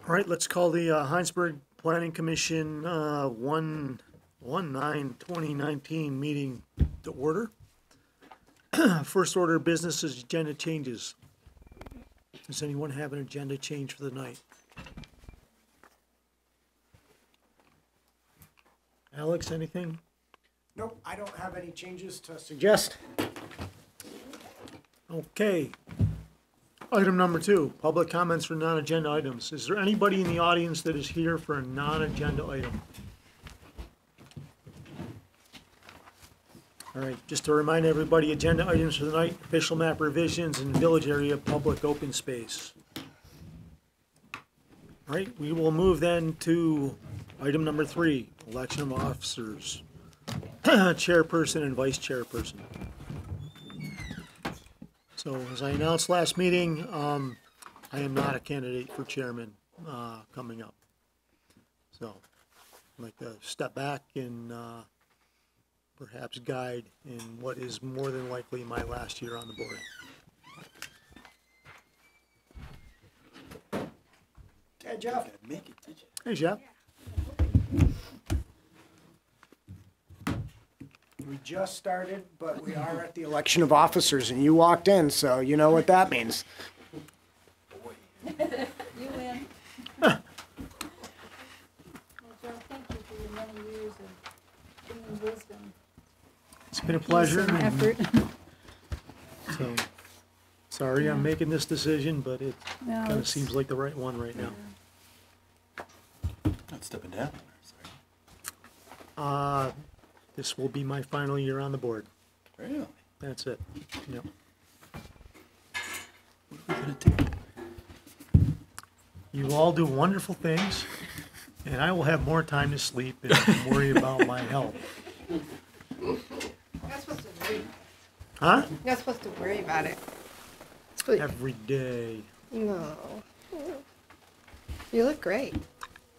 All right, let's call the Hinesburg Planning Commission 1/9/2019 meeting to order. First order of business is agenda changes. Does anyone have an agenda change for the night? Alex, anything? Nope, I don't have any changes to suggest. Okay. Item number 2, public comments for non-agenda items. Is there anybody in the audience that is here for a non-agenda item? All right, just to remind everybody, agenda items for the night, official map revisions and village area public open space. All right, we will move then to item number 3, election of officers, chairperson and vice chairperson. So as I announced last meeting, I am not a candidate for chairman coming up. So I'd like to step back and perhaps guide in what is more than likely my last year on the board. Hey, Jeff. Hey, Jeff. We just started, but we are at the election of officers, and you walked in, so you know what that means. You win. Well, Joe, thank you for your many years of bringing wisdom. It's been a pleasure. Some effort. So, sorry I'm making this decision, but it No, kind of it's- seems like the right one right now. Not stepping down. This will be my final year on the board. Really? That's it. Yep. What are we gonna do? You all do wonderful things, and I will have more time to sleep and worry about my health. You're not supposed to worry. Huh? You're not supposed to worry about it. Every day. No. You look great.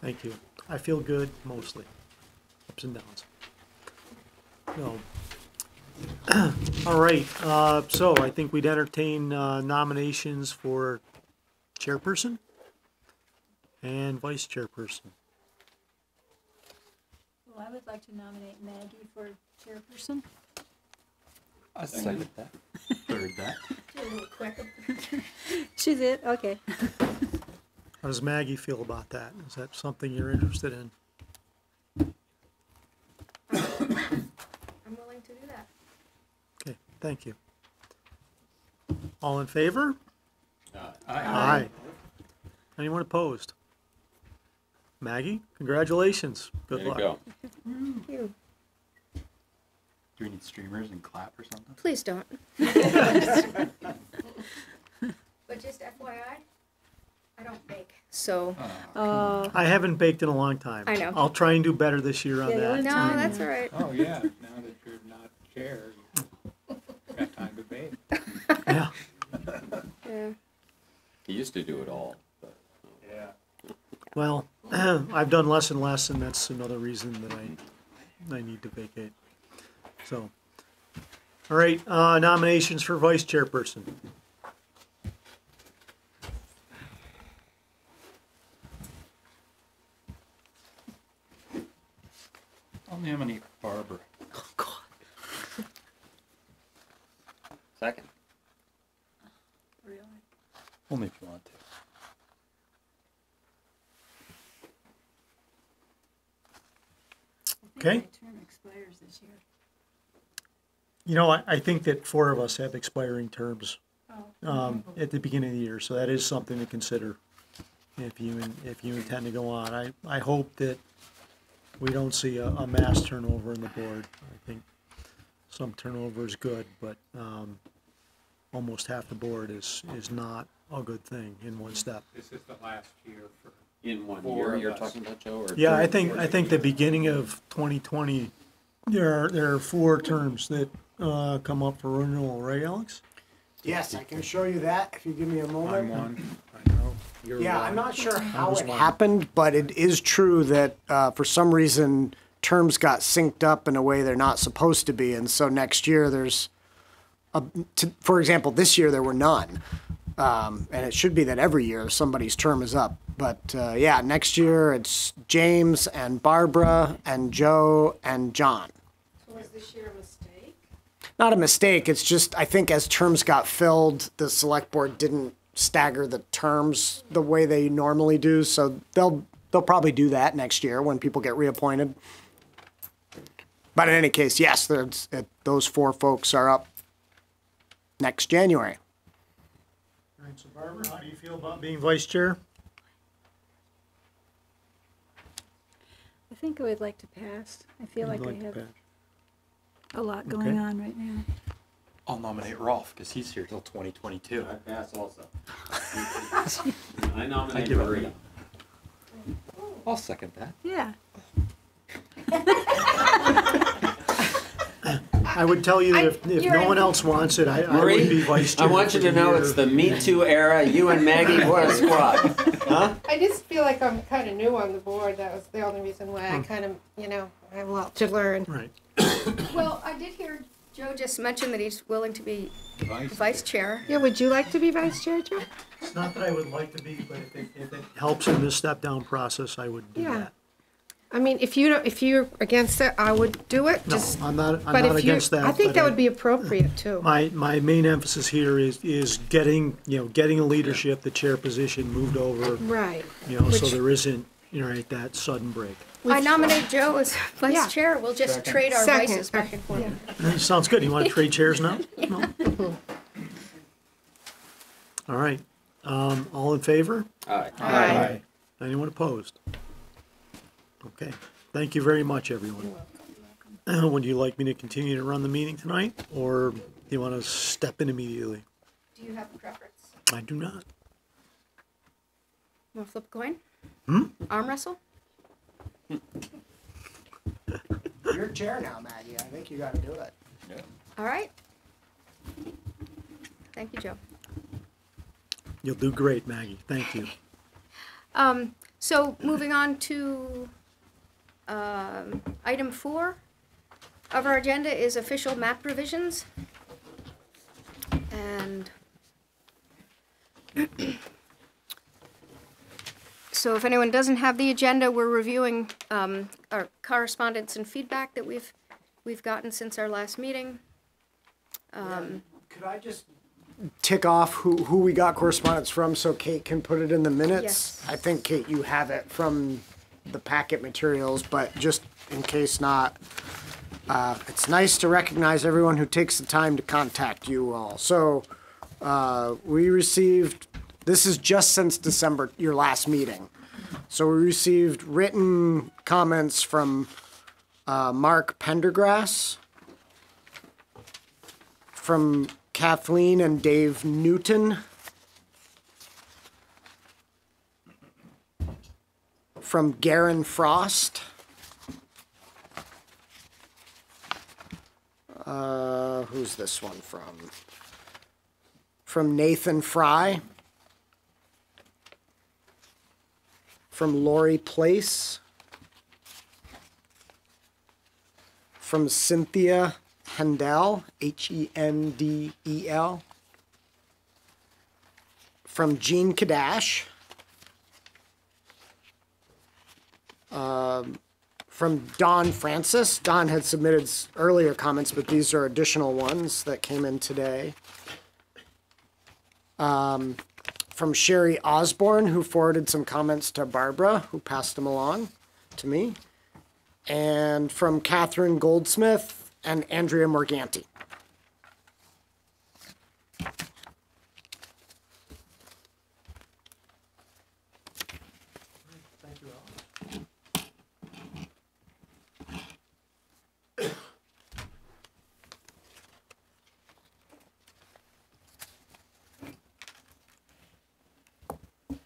Thank you. I feel good mostly. Ups and downs. So, all right. So I think we'd entertain nominations for chairperson and vice chairperson. Well, I would like to nominate Maggie for chairperson. I second that. Heard that. A little quicker. She's it, okay. How does Maggie feel about that? Is that something you're interested in? I'm willing to do that. Okay, thank you. All in favor? Aye. Aye. Anyone opposed? Maggie, congratulations. Good luck. There you go. Thank you. Do we need streamers and clap or something? Please don't. But just FYI, I don't bake. So, I haven't baked in a long time. I know. I'll try and do better this year on Yeah, that. no, time. that's all right. Oh, yeah, now that you're not chair, you've got time to bake. Yeah. Yeah. He used to do it all, but Yeah. Well, I've done less and less, and that's another reason that I need to vacate. So, all right, nominations for vice chairperson. I'll nominate Barbara. Oh, God. second. Really? Only if you want to. Okay. My term expires this year. You know, I think that 4 of us have expiring terms Oh. at the beginning of the year, so that is something to consider if you intend to go on. I hope that we don't see a mass turnover in the board. I think some turnover is good, but almost half the board is not a good thing in one step. This is the last year for, In 1 Four year, of you're us. talking about, Joe? Or Yeah, I during think the beginning of 2020, there are 4 terms that come up for renewal, right, Alex? Yes, I can show you that if you give me a I'm moment. one, I know, you're Yeah, one. I'm not sure how was it one. happened, but it is true that for some reason terms got synced up in a way they're not supposed to be, and so next year there's, for example, this year there were none. And it should be that every year somebody's term is up. But yeah, next year it's James and Barbara and Joe and John. So was this year a mistake? Not a mistake, it's just, I think as terms got filled, the select board didn't stagger the terms the way they normally do, so they'll probably do that next year when people get reappointed. But in any case, yes, those 4 folks are up next January. All right, so Barbara, how do you feel about being vice chair? I think I would like to pass. I feel like I You'd to have pass. a lot going Okay. on right now. I'll nominate Rolf because he's here till 2022. I pass also. I nominate give up. Marie. I'll second that. Yeah. I would tell you that if no one else wants it, I would be vice chair. I want you for to the know year. it's the Me Too era. You and Maggie, what a squad. Huh? I just feel like I'm kind of new on the board. That was the only reason why I kind of, I have a lot to learn. Right. Well, I did hear Joe just mention that he's willing to be vice chair. Yeah, would you like to be vice chair, Joe? It's not that I would like to be, but if it helps in this step down process, I would do Yeah. that. I mean, if you're against it, I would do it. No, Just, I'm not but if you, against that. I think but that would be appropriate too. My main emphasis here is getting, getting a leadership, the chair position moved over, Right. so Which- there isn't, right, that sudden break. I nominate Joe as vice Yeah. chair. We'll just trade our Second. vices back and forth. Yeah. Sounds good. You want to trade chairs now? No? All right. All in favor? All right. Aye. Anyone opposed? Okay. Thank you very much, everyone. Would you like me to continue to run the meeting tonight, or do you want to step in immediately? Do you have a preference? I do not. Want to flip a coin? Arm wrestle? You're chair now, Maggie. I think you gotta do it. All right. Thank you, Joe. You'll do great, Maggie. Thank you. So moving on to item 4 of our agenda is official map revisions. And so if anyone doesn't have the agenda, we're reviewing our correspondence and feedback that we've gotten since our last meeting. Could I just tick off who we got correspondence from so Kate can put it in the minutes? Yes. I think, Kate, you have it from the packet materials, but just in case not, it's nice to recognize everyone who takes the time to contact you all. So we received, this is just since December, your last meeting. So we received written comments from Mark Pendergrass, from Kathleen and Dave Newton, from Garen Frost, who's this one from? From Nathan Fry, from Lori Place, from Cynthia Hendel, Hendel, from Jean Kadash, from Don Francis. Don had submitted earlier comments, but these are additional ones that came in today. From Sherry Osborne, who forwarded some comments to Barbara, who passed them along to me. And from Catherine Goldsmith and Andrea Morganti. Thank you, Al.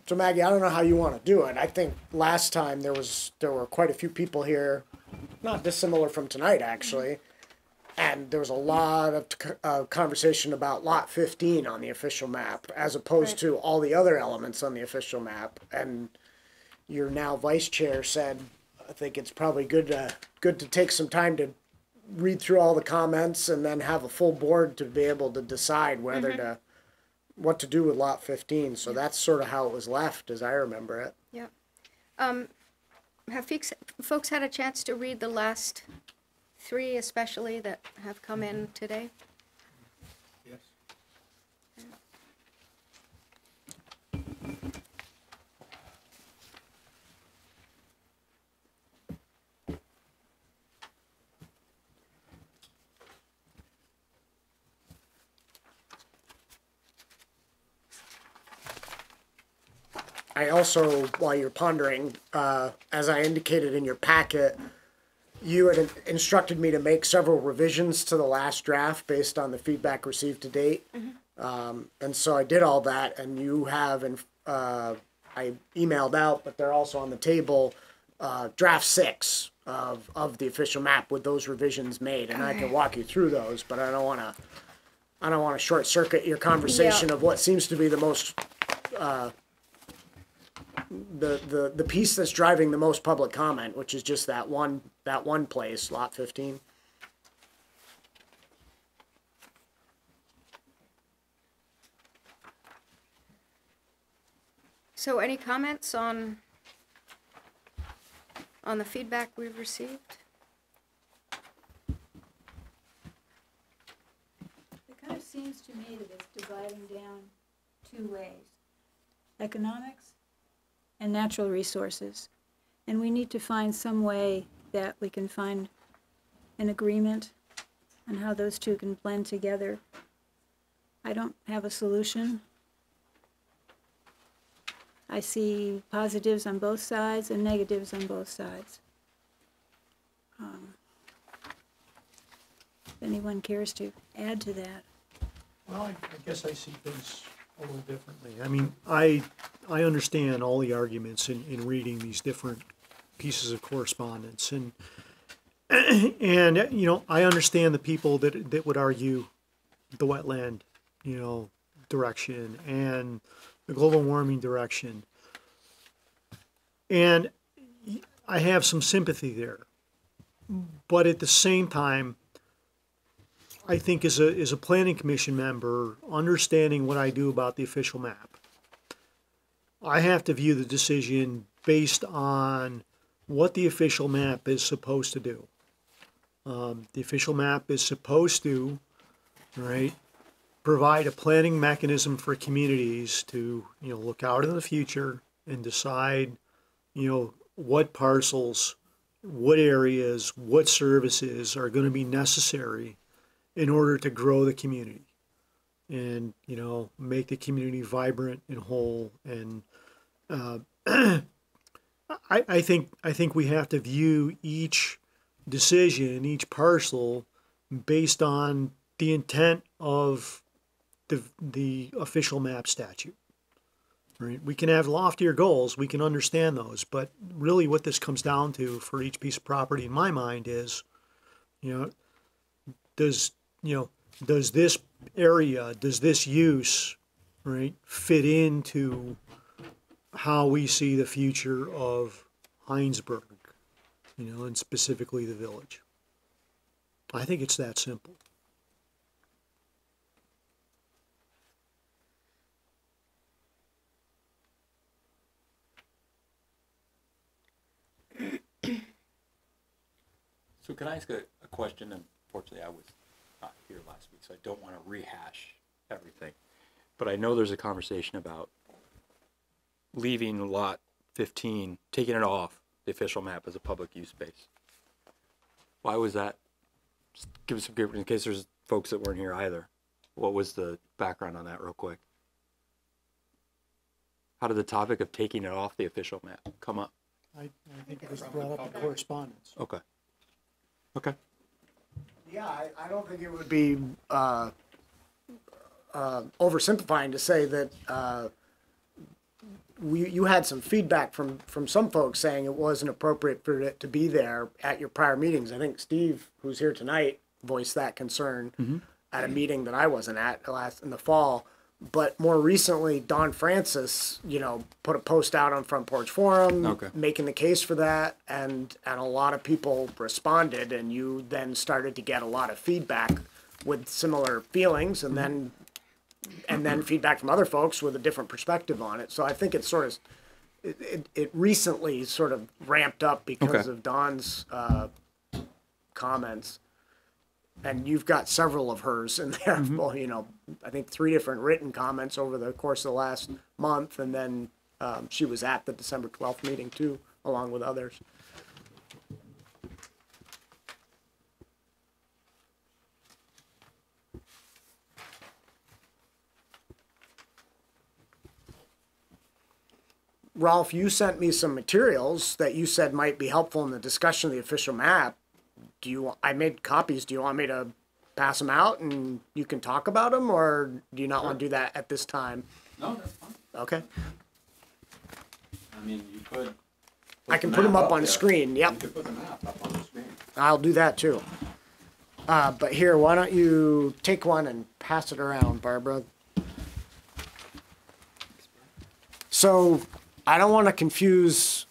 So Maggie, I don't know how you want to do it. I think last time there were quite a few people here, not dissimilar from tonight actually, and there was a lot of conversation about Lot 15 on the official map, as opposed to all the other elements on the official map. And your now vice chair said, I think it's probably good to take some time to read through all the comments and then have a full board to be able to decide whether to what to do with lot 15, so that's sort of how it was left, as I remember it. Yeah. Have folks had a chance to read the last three, especially that have come in today? Yes. I also, while you're pondering, as I indicated in your packet, you had instructed me to make several revisions to the last draft based on the feedback received to date. And so I did all that, and you have, I emailed out, but they're also on the table, draft 6 of the official map with those revisions made, and I can walk you through those, but I don't wanna short circuit your conversation of what seems to be the most, the piece that's driving the most public comment, which is just that one place, lot 15. So any comments on the feedback we've received? It kind of seems to me that it's dividing down two ways. Economics and natural resources. And we need to find some way that we can find an agreement on how those two can blend together. I don't have a solution. I see positives on both sides and negatives on both sides. If anyone cares to add to that. Well, I guess I see things a little differently. I mean, I understand all the arguments in reading these different pieces of correspondence, and you know, I understand the people that would argue the wetland, you know, direction and the global warming direction, and I have some sympathy there. But at the same time, I think as a planning commission member, understanding what I do about the official map, I have to view the decision based on what the official map is supposed to do. The official map is supposed to, right, provide a planning mechanism for communities to, you know, look out in the future and decide, you know, what parcels, what areas, what services are going to be necessary in order to grow the community and, you know, make the community vibrant and whole. And I think we have to view each decision, each parcel, based on the intent of the official map statute. Right? We can have loftier goals, we can understand those, but really what this comes down to for each piece of property in my mind is, you know, does this area, does this use, right, fit into how we see the future of Hinesburg, you know, and specifically the village? I think it's that simple. So can I ask a question? Unfortunately, I was not here last week, so I don't want to rehash everything. But I know there's a conversation about leaving lot 15, taking it off the official map as a public use space. Why was that? Just give us some, in case there's folks that weren't here either. What was the background on that real quick? How did the topic of taking it off the official map come up? I think it was brought up in correspondence. Okay. Okay. Yeah, I don't think it would be oversimplifying to say that you had some feedback from some folks saying it wasn't appropriate for it to be there at your prior meetings. I think Steve, who's here tonight, voiced that concern at a meeting that I wasn't at in the fall. But more recently, Don Francis, you know, put a post out on Front Porch Forum, making the case for that, and a lot of people responded, and you then started to get a lot of feedback with similar feelings, and then and then feedback from other folks with a different perspective on it. So I think it's sort of, it recently sort of ramped up because Okay. of Dawn's comments. And you've got several of hers in there. Well, you know, I think 3 different written comments over the course of the last month, and then she was at the December 12th meeting too, along with others. Rolf, you sent me some materials that you said might be helpful in the discussion of the official map. I made copies. Do you want me to pass them out and you can talk about them, or do you not want to do that at this time? No, that's fine. Okay. I mean, you could. I can put them up on screen. You Yep. could put the map up on the screen. I'll do that too. But here, why don't you take one and pass it around, Barbara? So I don't want to confuse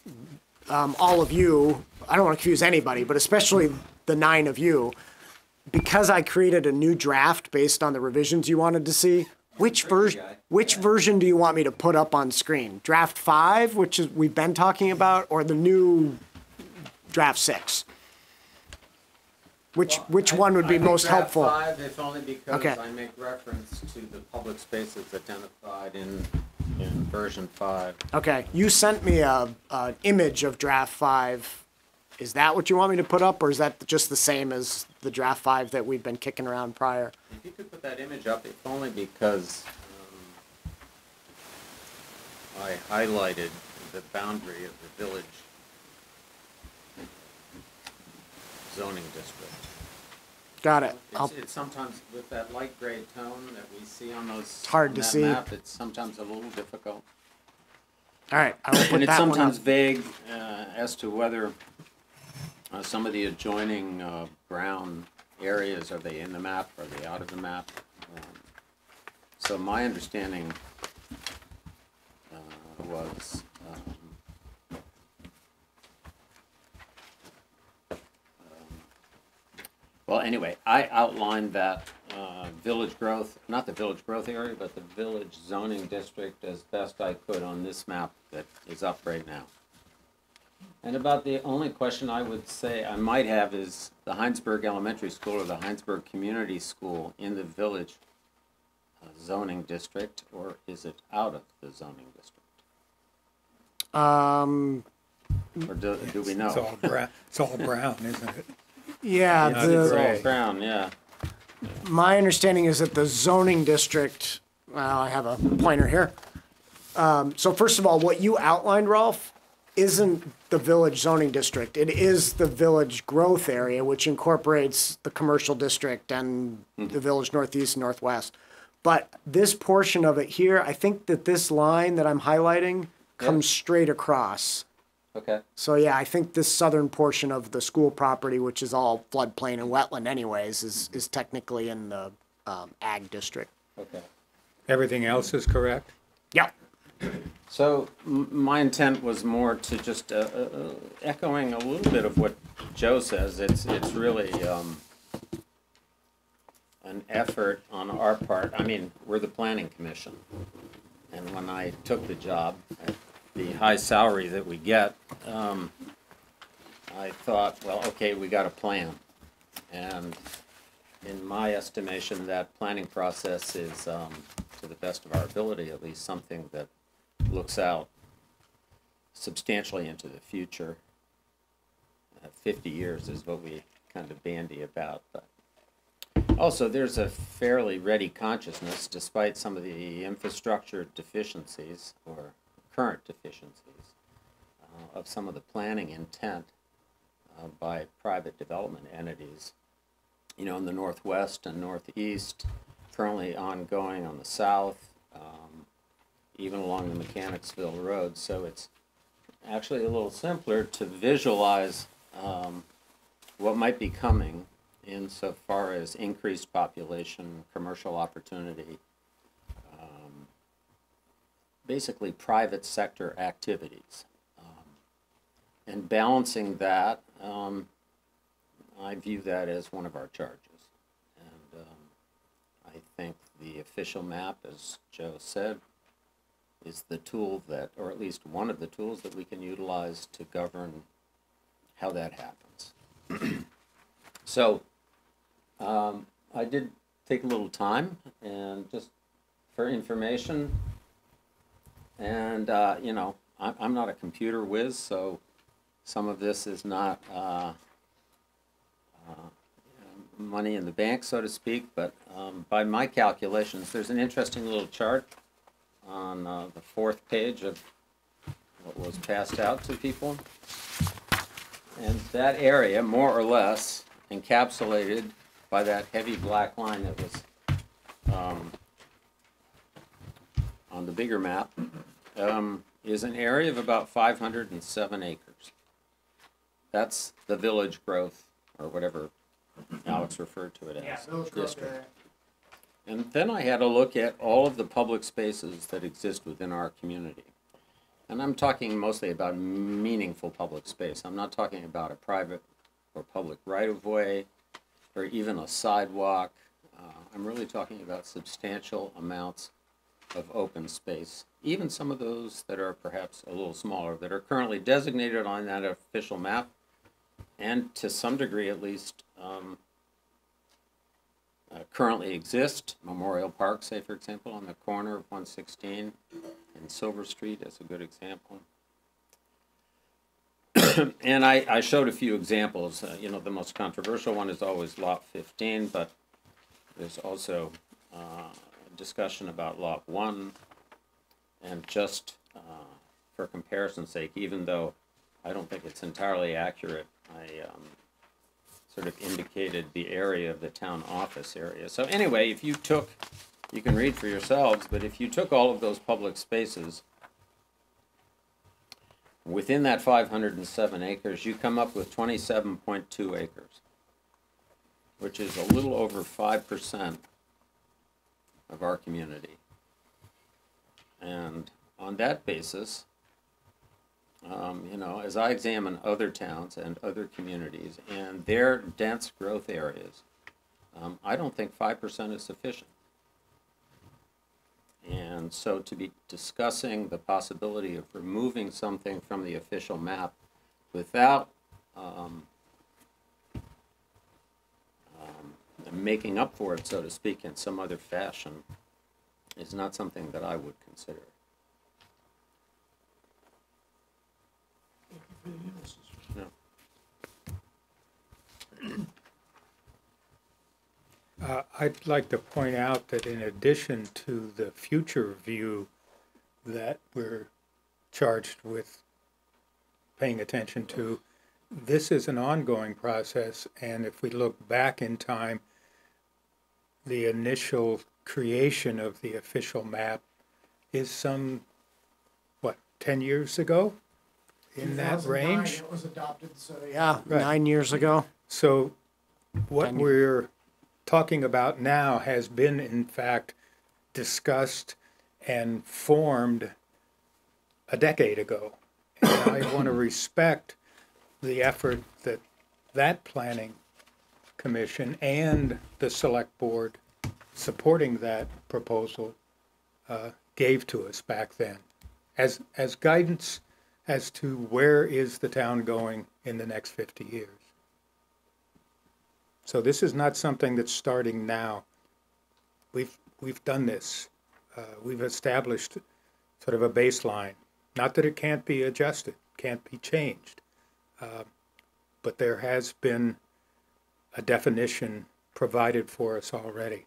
all of you. I don't want to confuse anybody, but especially the 9 of you. Because I created a new draft based on the revisions you wanted to see, which version do you want me to put up on screen? Draft 5, which is we've been talking about, or the new draft 6? Which one would be most helpful? Draft 5, if only because Okay. I make reference to the public spaces identified in version 5. Okay, you sent me an image of draft 5. Is that what you want me to put up, or is that just the same as the draft 5 that we've been kicking around prior? If you could put that image up, if only because I highlighted the boundary of the village zoning district. Got it. It's sometimes with that light gray tone that we see on those. It's hard to see. Map, it's sometimes a little difficult. All right, I will put And it's that one up. sometimes vague as to whether some of the adjoining brown areas, are they in the map, are they out of the map? So my understanding was well, anyway, I outlined that village growth, not the village growth area, but the village zoning district as best I could on this map that is up right now. And about the only question I would say I might have is the Hinesburg Elementary School or the Hinesburg Community School in the village zoning district, or is it out of the zoning district? Or do we know? It's all brown, isn't it? Yeah, Not It's gray. all brown, yeah. my understanding is that the zoning district, well, I have a pointer here. So first of all, what you outlined, Rolf, isn't the village zoning district. It is the village growth area, which incorporates the commercial district and the village northeast and northwest. But this portion of it here, I think that this line that I'm highlighting comes straight across. Okay. So yeah, I think this southern portion of the school property, which is all floodplain and wetland anyways, is technically in the ag district. Okay. Everything else is correct? Yep. So my intent was more to just echoing a little bit of what Joe says. It's really an effort on our part. I mean, we're the planning commission, and when I took the job at the high salary that we get, I thought, well, okay, we got a plan, and in my estimation, that planning process is, to the best of our ability, at least something that looks out substantially into the future. 50 years is what we kind of bandy about. But also, there's a fairly ready consciousness, despite some of the infrastructure deficiencies or current deficiencies of some of the planning intent by private development entities, you know, in the northwest and northeast, currently ongoing on the south, even along the Mechanicsville Road. So it's actually a little simpler to visualize what might be coming insofar as increased population, commercial opportunity, basically private sector activities. And balancing that, I view that as one of our charges. And I think the official map, as Joe said, is the tool that, or at least one of the tools that we can utilize to govern how that happens. So, I did take a little time and just for information, and you know, I'm not a computer whiz, so some of this is not money in the bank, so to speak, but by my calculations, there's an interesting little chart on the 4th page of what was passed out to people. And that area, more or less, encapsulated by that heavy black line that was on the bigger map, is an area of about 507 acres. That's the village growth, or whatever Alex referred to it as, district. And then I had a look at all of the public spaces that exist within our community. And I'm talking mostly about meaningful public space. I'm not talking about a private or public right-of-way or even a sidewalk. I'm really talking about substantial amounts of open space, even some of those that are perhaps a little smaller, that are currently designated on that official map, and to some degree at least currently exist. Memorial Park, say for example, on the corner of 116 and Silver Street is a good example. And I showed a few examples. You know, the most controversial one is always Lot 15, but there's also discussion about Lot 1, and just for comparison's sake, even though I don't think it's entirely accurate, I sort of indicated the area of the town office area. So anyway, if you took, you can read for yourselves, but if you took all of those public spaces within that 507 acres, you come up with 27.2 acres, which is a little over 5% of our community. And on that basis, you know, as I examine other towns and other communities and their dense growth areas, I don't think 5% is sufficient. And so to be discussing the possibility of removing something from the official map without making up for it, so to speak, in some other fashion is not something that I would consider. No. I'd like to point out that in addition to the future view that we're charged with paying attention to, this is an ongoing process, and if we look back in time, the initial creation of the official map is some, 10 years ago? In that 2009 range? It was adopted, so yeah, Right. 9 years ago. So what we're talking about now has been, in fact, discussed and formed a decade ago. And I want to respect the effort that that planning commission and the select board supporting that proposal gave to us back then as guidance as to where is the town going in the next 50 years. So this is not something that's starting now. We've done this. We've established sort of a baseline. Not that it can't be adjusted, can't be changed, but there has been a definition provided for us already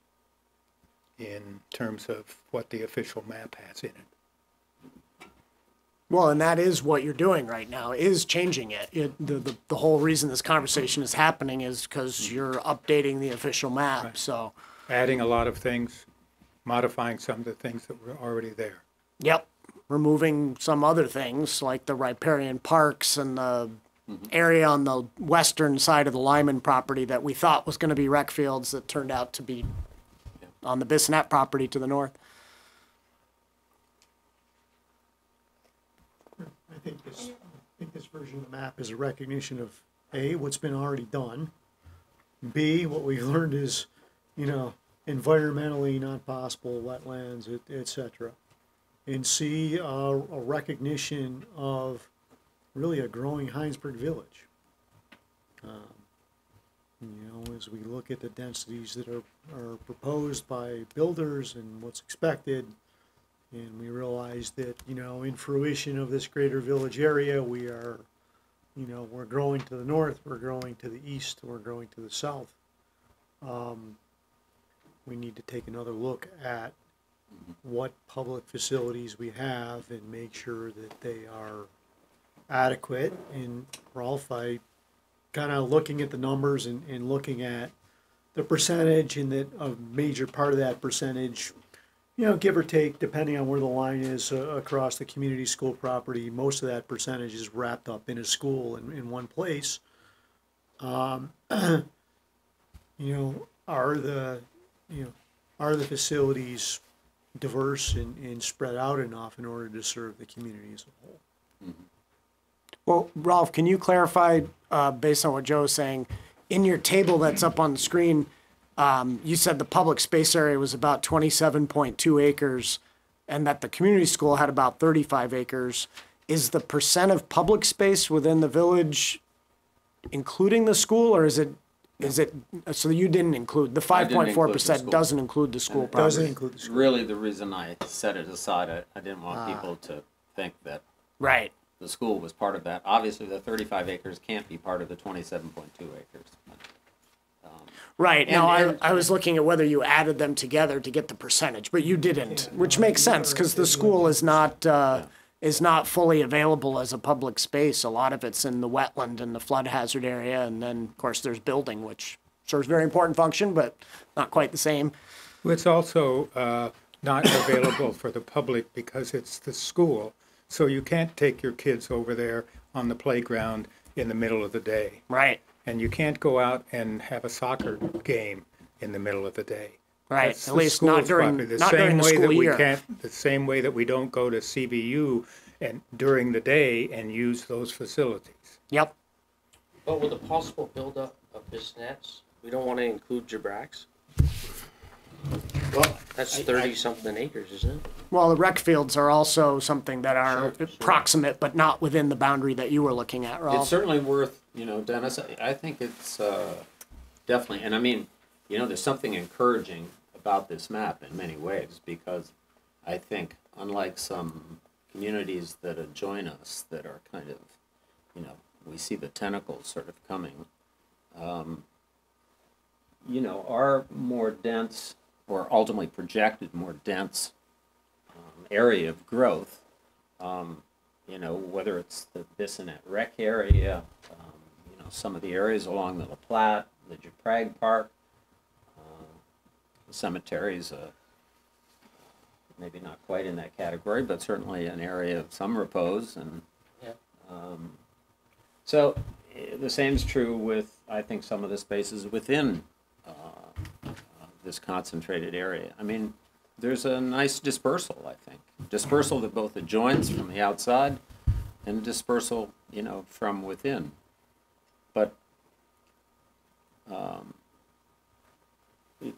in terms of what the official map has in it. Well, and that is what you're doing right now, is changing it. The whole reason this conversation is happening is because you're updating the official map, Right. so. Adding a lot of things, modifying some of the things that were already there. Yep, removing some other things like the riparian parks and the area on the western side of the Lyman property that we thought was gonna be rec fields that turned out to be on the Bissonnette property to the north. I think this version of the map is a recognition of A, what's been already done. B, what we've learned is, you know, environmentally not possible wetlands, et cetera. And C, a recognition of really a growing Hinesburg village. As we look at the densities that are proposed by builders and what's expected, and we realize that, in fruition of this greater village area, we are, we're growing to the north, we're growing to the east, we're growing to the south. We need to take another look at what public facilities we have and make sure that they are adequate. And Rolf, I kind of looking at the numbers and looking at the percentage, and that a major part of that percentage, give or take, depending on where the line is across the community school property, most of that percentage is wrapped up in a school in one place. Are the facilities diverse and spread out enough in order to serve the community as a whole? Mm-hmm. Well, Ralph, can you clarify, based on what Joe was saying, in your table that's up on the screen, you said the public space area was about 27.2 acres and that the community school had about 35 acres. Is the percent of public space within the village including the school, or is it, so you didn't include, the 5.4% doesn't include the school property? Doesn't include the school. Really, the reason I set it aside, I didn't want people to think that Right. the school was part of that. Obviously, the 35 acres can't be part of the 27.2 acres. But, Right. And- No, and- I was looking at whether you added them together to get the percentage, but you didn't, which makes sense because the school is not fully available as a public space. A lot of it's in the wetland and the flood hazard area, and then of course there's building, which serves a very important function, but not quite the same. Well, it's also not available for the public because it's the school. So you can't take your kids over there on the playground in the middle of the day. Right. And you can't go out and have a soccer game in the middle of the day. Right. That's At the least not school's during property. not during the school year. The same way that we don't go to CVU and during the day and use those facilities. Yep. But with a possible buildup of bisnets, we don't want to include Jabrax. well, That's 30-something acres, isn't it? Well, the rec fields are also something that are Sure. proximate, but not within the boundary that you were looking at, Ralph. it's certainly worth, Dennis, I think it's definitely, and I mean, there's something encouraging about this map in many ways, because I think, unlike some communities that adjoin us that are kind of, we see the tentacles sort of coming, our more dense, or ultimately projected more dense area of growth, whether it's the Bissonnet Rec area, some of the areas along the La Platte, the Japrag Park, the cemeteries, maybe not quite in that category, but certainly an area of some repose. And Yeah. So the same is true with, I think, some of the spaces within this concentrated area. I mean, there's a nice dispersal, I think. Dispersal that both adjoins from the outside and dispersal, from within. But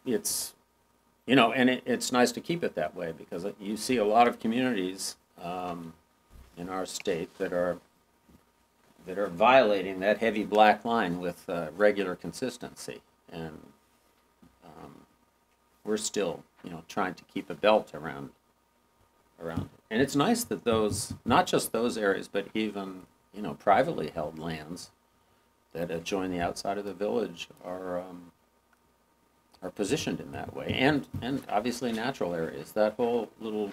it's, and it's nice to keep it that way, because you see a lot of communities in our state that are violating that heavy black line with regular consistency. And we're still, trying to keep a belt around it. And it's nice that those, not just those areas, but even, privately held lands that adjoin the outside of the village are positioned in that way. And obviously natural areas, that whole little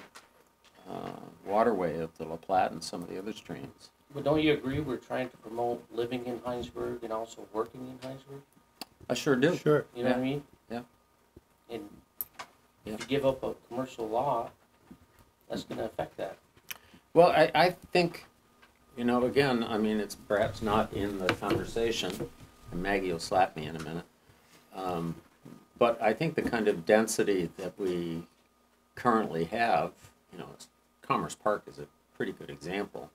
waterway of the La Platte and some of the other streams. But don't you agree we're trying to promote living in Hinesburg and also working in Hinesburg? I sure do. Sure. You know what I mean? Yeah. And Yeah. if you give up a commercial lot, that's going to affect that. Well, I think, again, I mean, it's perhaps not in the conversation, and Maggie will slap me in a minute, but I think the kind of density that we currently have, Commerce Park is a pretty good example.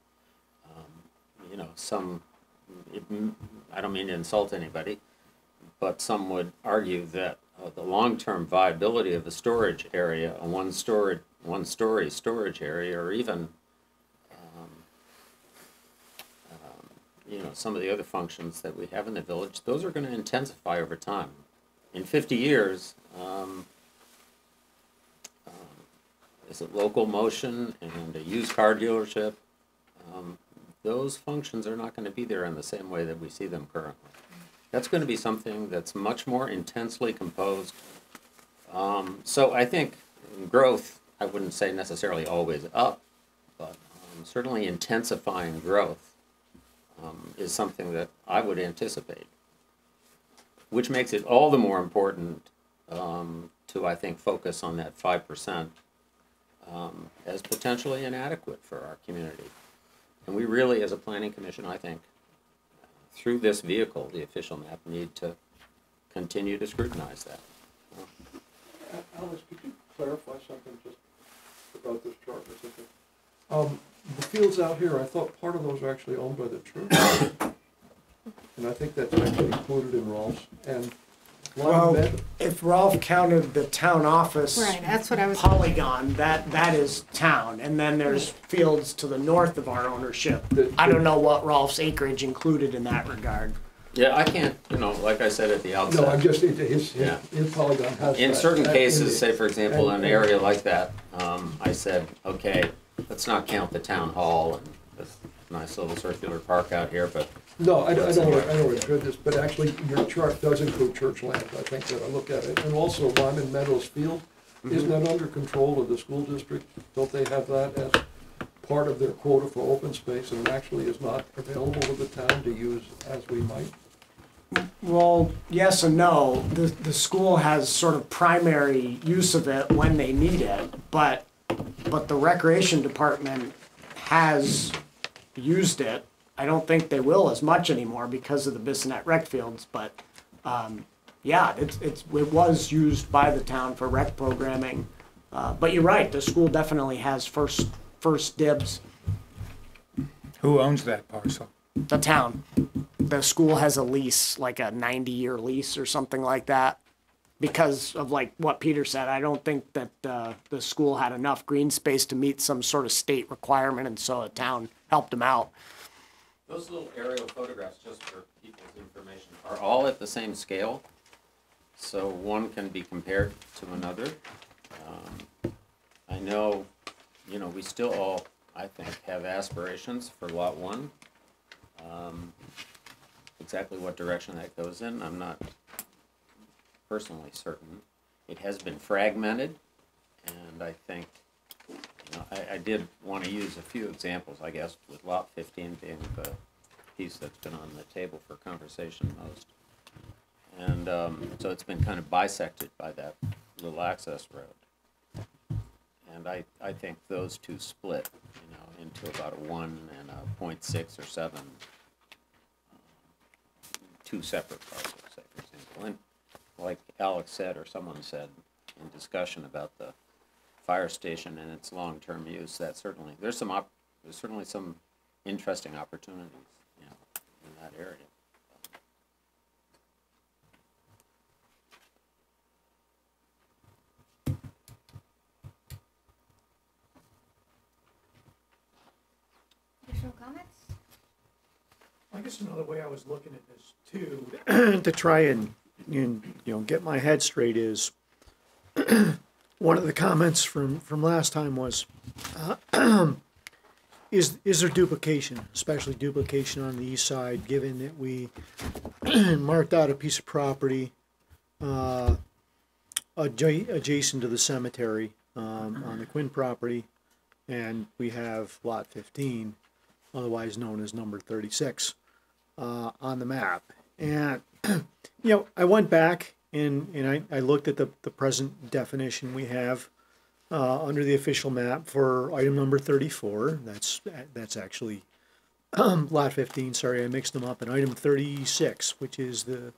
I don't mean to insult anybody, but some would argue that the long-term viability of a storage area, a one-story storage area, or even some of the other functions that we have in the village, those are going to intensify over time. In 50 years, is it local motion and a used car dealership? Those functions are not going to be there in the same way that we see them currently. That's going to be something that's much more intensely composed. So I think growth, I wouldn't say necessarily always up, but certainly intensifying growth is something that I would anticipate, which makes it all the more important to, I think, focus on that 5% as potentially inadequate for our community. And we really, as a planning commission, I think, through this vehicle, the official map, need to continue to scrutinize that. Alex, could you clarify something just about this chart or something? The fields out here, I thought part of those are actually owned by the church. And I think that's actually included in Rolf's. And Well, if Rolf counted the town office Right, that's what I was. polygon, that is town, and then there's fields to the north of our ownership. I don't know what Rolf's acreage included in that regard. Yeah, I can't, like I said at the outset. no, I'm just, his polygon has In that. certain That cases, in it. say for example, in an area like that, I said, okay, let's not count the town hall and this nice little circular park out here, but No, I don't agree this, but actually your chart does include church land, I think, that I look at it. And also Lyman Meadows Field, isn't that under control of the school district? Don't they have that as part of their quota for open space, and it actually is not available to the town to use as we might? Well, yes and no. The school has sort of primary use of it when they need it, but the recreation department has used it. I don't think they will as much anymore because of the Bissonnet rec fields, but yeah, it was used by the town for rec programming. But you're right, the school definitely has first dibs. Who owns that parcel? The town. The school has a lease, like a 90-year lease or something like that. Because of like what Peter said, I don't think that the school had enough green space to meet some sort of state requirement, and so a town helped them out. those little aerial photographs, just for people's information, are all at the same scale. So one can be compared to another. I know, we still all, I think, have aspirations for Lot 1. Exactly what direction that goes in, I'm not personally certain. It has been fragmented, and I think, I did want to use a few examples, I guess, with Lot 15 being the piece that's been on the table for conversation most. And so it's been kind of bisected by that little access road. And I think those two split, into about a 1 and a 0.6 or 7, two separate parcels, say, for example. And like Alex said, or someone said in discussion about the fire station and its long-term use, that certainly, there's certainly some interesting opportunities, in that area. Additional comments? I guess another way I was looking at this too, to try and get my head straight is, one of the comments from last time was, is there duplication, especially duplication on the east side, given that we marked out a piece of property adjacent to the cemetery on the Quinn property, and we have lot 15, otherwise known as number 36, on the map. And, I went back and I looked at the present definition we have under the official map for item number 34. That's actually lot 15, sorry, I mixed them up, and item 36, which is the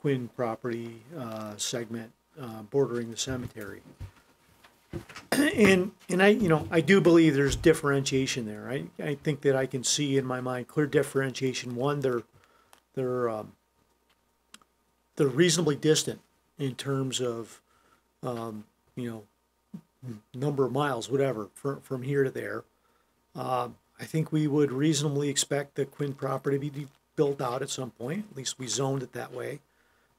Quinn property segment bordering the cemetery. And I do believe there's differentiation there. I think that I can see in my mind clear differentiation. One, they're reasonably distant in terms of, you know, number of miles, whatever, from here to there. I think we would reasonably expect the Quinn property to be built out at some point. At least we zoned it that way.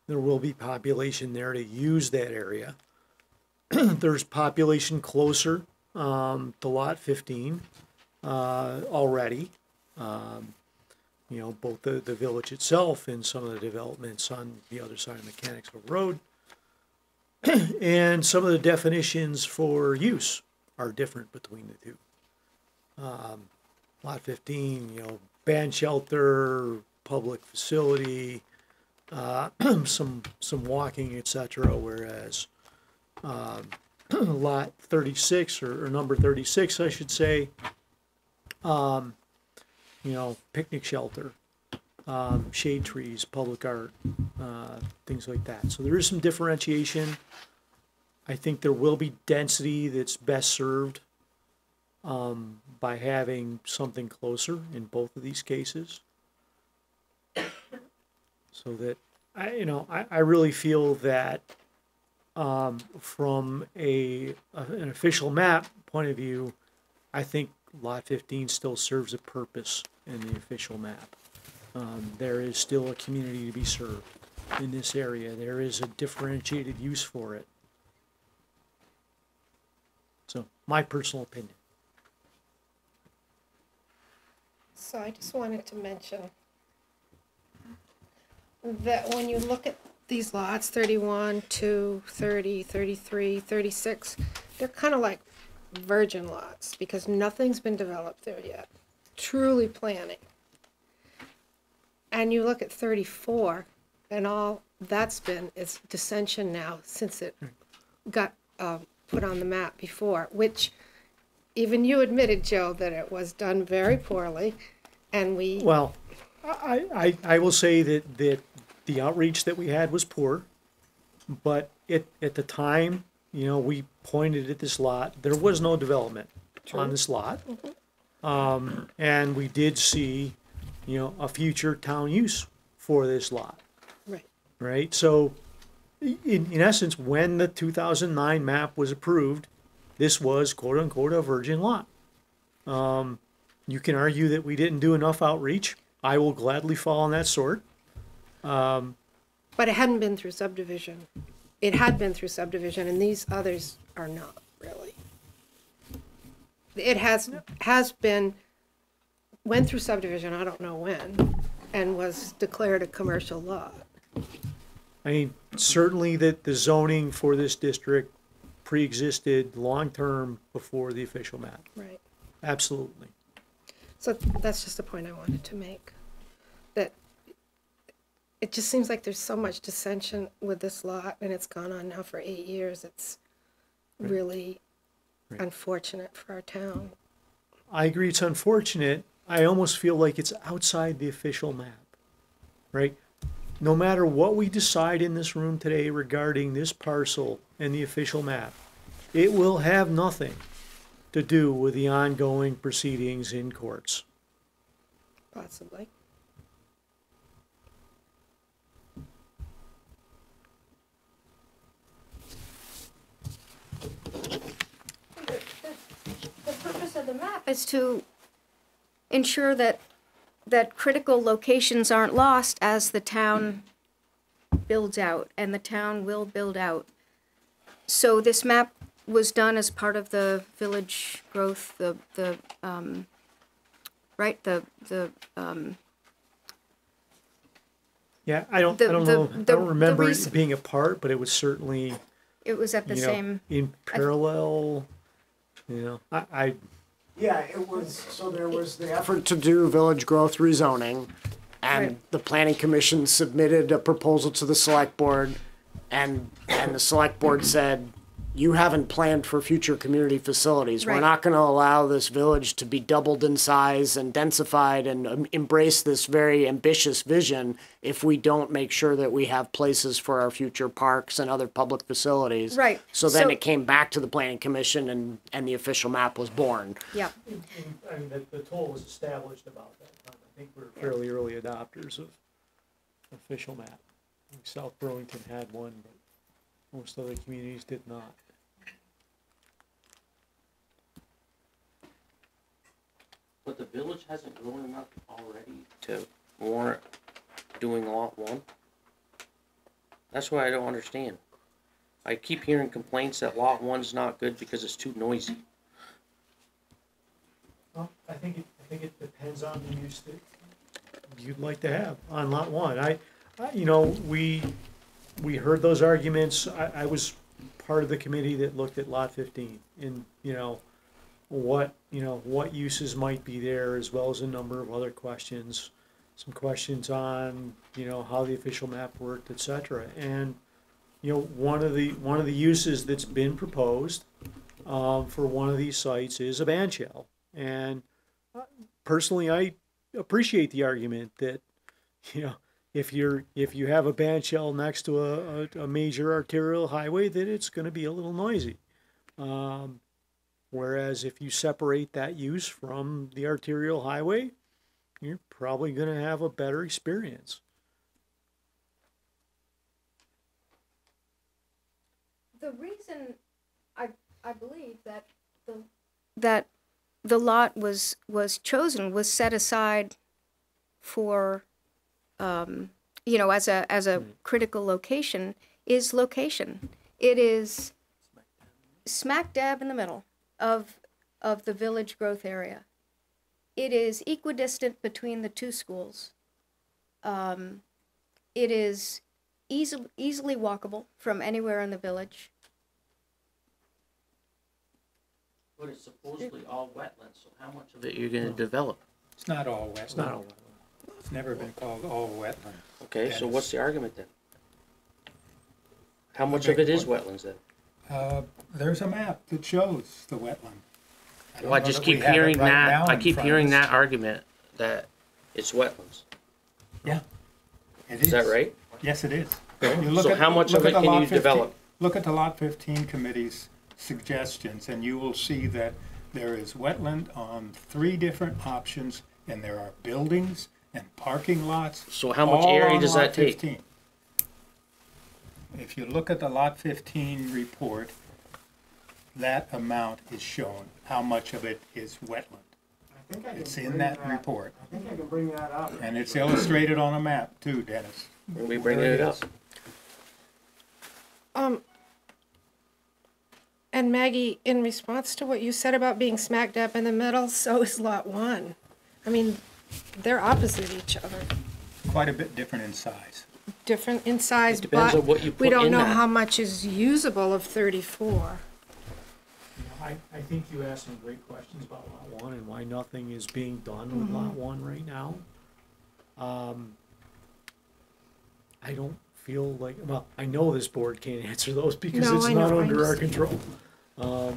There will be population there to use that area. There's population closer to lot 15 already. You know, both the village itself and some of the developments on the other side of Mechanicsville Road. And some of the definitions for use are different between the two. Lot 15, you know, band shelter, public facility, some walking, etc. Whereas lot 36 or number 36, I should say, you know, picnic shelter, shade trees, public art, things like that. So there is some differentiation. I think there will be density that's best served by having something closer in both of these cases. So that, I really feel that from an official map point of view, I think Lot 15 still serves a purpose in the official map. There is still a community to be served in this area. There is a differentiated use for it. So, my personal opinion. So I just wanted to mention that when you look at these lots, 31, 2, 30, 33, 36, they're kind of like virgin lots because nothing's been developed there yet. Truly planning. And you look at 34, and all that's been is dissension now since it got put on the map before, which even you admitted, Joe, that it was done very poorly, and we... Well, I will say that the outreach that we had was poor, but at the time, you know, we pointed at this lot. There was no development on this lot. And we did see, you know, a future town use for this lot. Right. Right? So, in essence, when the 2009 map was approved, this was quote-unquote a virgin lot. You can argue that we didn't do enough outreach. I will gladly fall on that sword. But it hadn't been through subdivision. It had been through subdivision, and these others are not really. It has been, went through subdivision, I don't know when, and was declared a commercial lot. I mean, certainly that the zoning for this district pre-existed long-term before the official map. Right. Absolutely. So that's just a point I wanted to make. That it just seems like there's so much dissension with this lot, and it's gone on now for 8 years. It's really unfortunate for our town. I agree it's unfortunate. I almost feel like it's outside the official map, right? No matter what we decide in this room today regarding this parcel and the official map, it will have nothing to do with the ongoing proceedings in courts. Possibly. The purpose of the map is to ensure that critical locations aren't lost as the town builds out, and the town will build out. So this map was done as part of the village growth, Yeah, I don't remember it being a part, but it was certainly, it was at the you know, same, in parallel, you know, Yeah, it was, so there was the effort to do village growth rezoning, and Right. the planning commission submitted a proposal to the select board, and the select board said, you haven't planned for future community facilities. We're Right. not gonna allow this village to be doubled in size and densified and embrace this very ambitious vision if we don't make sure that we have places for our future parks and other public facilities. Right. So then So- it came back to the planning commission and the official map was born. yeah. I mean, the toll was established about that time. I think we're fairly early adopters of official map. I think South Burlington had one, but Most other communities did not. But the village hasn't grown enough already to warrant doing lot one? That's what I don't understand. I keep hearing complaints that lot one's not good because it's too noisy. Well, I think it depends on the use that you'd like to have on lot one. You know, we heard those arguments. I was part of the committee that looked at lot 15 and, you know, what uses might be there, as well as a number of other questions, some questions on, you know, how the official map worked, et cetera. And, you know, one of the uses that's been proposed for one of these sites is a band shell. And personally, I appreciate the argument that, you know, if you have a band shell next to a major arterial highway, that it's going to be a little noisy. Whereas if you separate that use from the arterial highway, you're probably going to have a better experience. The reason I believe that the lot was chosen, was set aside for, you know, as a critical location, is location. It is smack dab in the middle of the village growth area. It is equidistant between the two schools. It is easily walkable from anywhere in the village. But it's supposedly all wetlands, so how much of it you're gonna develop? It's not all wetland. It's not all wetland. It's never been called all wetland. Okay, so Yes. what's the argument then? How much of it is wetlands then? There's a map that shows the wetland. Well, I just keep hearing that, I keep hearing that argument that it's wetlands. Yeah. It Is that right? Yes, it is. So how much of it can you develop? Look at the Lot 15 Committee's suggestions, and you will see that there is wetland on 3 different options, and there are buildings and parking lots. So how much all area on does Lot that take? 15. If you look at the Lot 15 report, that amount is shown, how much of it is wetland. It's in that report. I think I can bring that up. And it's illustrated on a map too, Dennis. When we bring it up? And Maggie, in response to what you said about being smack dab in the middle, so is lot one. I mean, they're opposite each other. Quite a bit different in size. Different in size, It depends but on what you we put don't in know that. how much is usable of 34. You know, I think you asked some great questions about lot one and why nothing is being done with lot one right now. I don't feel like, well, I know this board can't answer those because No, it's I not know, I under our understand. control.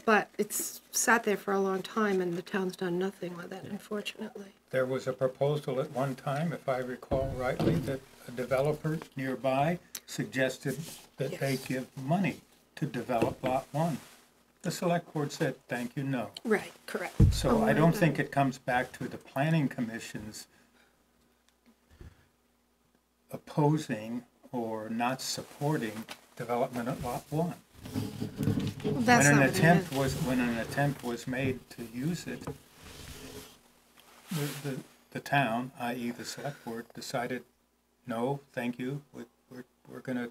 But it's sat there for a long time and the town's done nothing with it, unfortunately. There was a proposal at one time, if I recall rightly, that a developer nearby suggested that they Yes. give money to develop Lot 1. The select board said, thank you, no. Right, correct. So Oh, I don't right. think it comes back to the planning commission's opposing or not supporting development at Lot 1. That's When not an what it attempt is. when an attempt was made to use it, the town, i.e. the select board, decided, no, thank you, we're gonna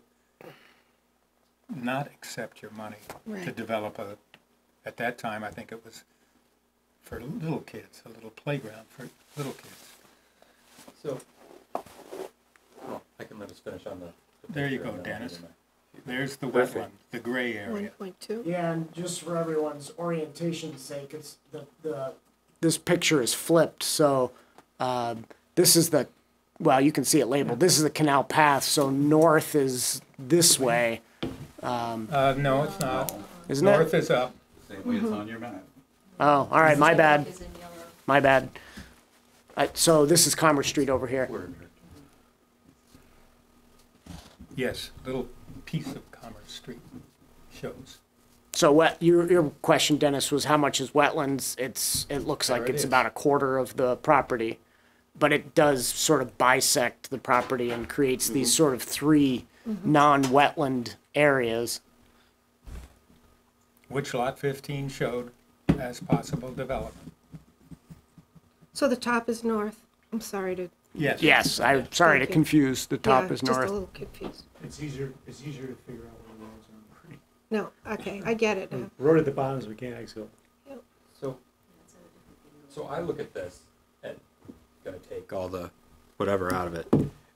not accept your money to Right. develop at that time, I think it was for little kids, a little playground for little kids. So, well, I can let us finish on the. There you picture go, and then I'll Dennis. give my- There's the Perfect. wetland, the gray area. 1.2. Yeah, and just for everyone's orientation's sake, it's this picture is flipped. So this is well, you can see it labeled. This is the canal path. So north is this way, No, it's not. isn't North it? is up. Same way it's on your map. Oh, all right. My bad. My bad. So this is Commerce Street over here. Yes, little piece of Commerce Street shows. So what your question, Dennis, was how much is wetlands? It looks There like it it's is. about a quarter of the property, but it does sort of bisect the property and creates these sort of three non-wetland areas. Which lot 15 showed as possible development. So the top is north. I'm sorry to, Yes. Yes, I'm sorry to Thank you. confuse. The top yeah, is just a north. little confused. It's easier to figure out where the roads are. No, okay, I get it now. Road at the bottom is mechanics hill. So I look at this and gonna take all the whatever out of it,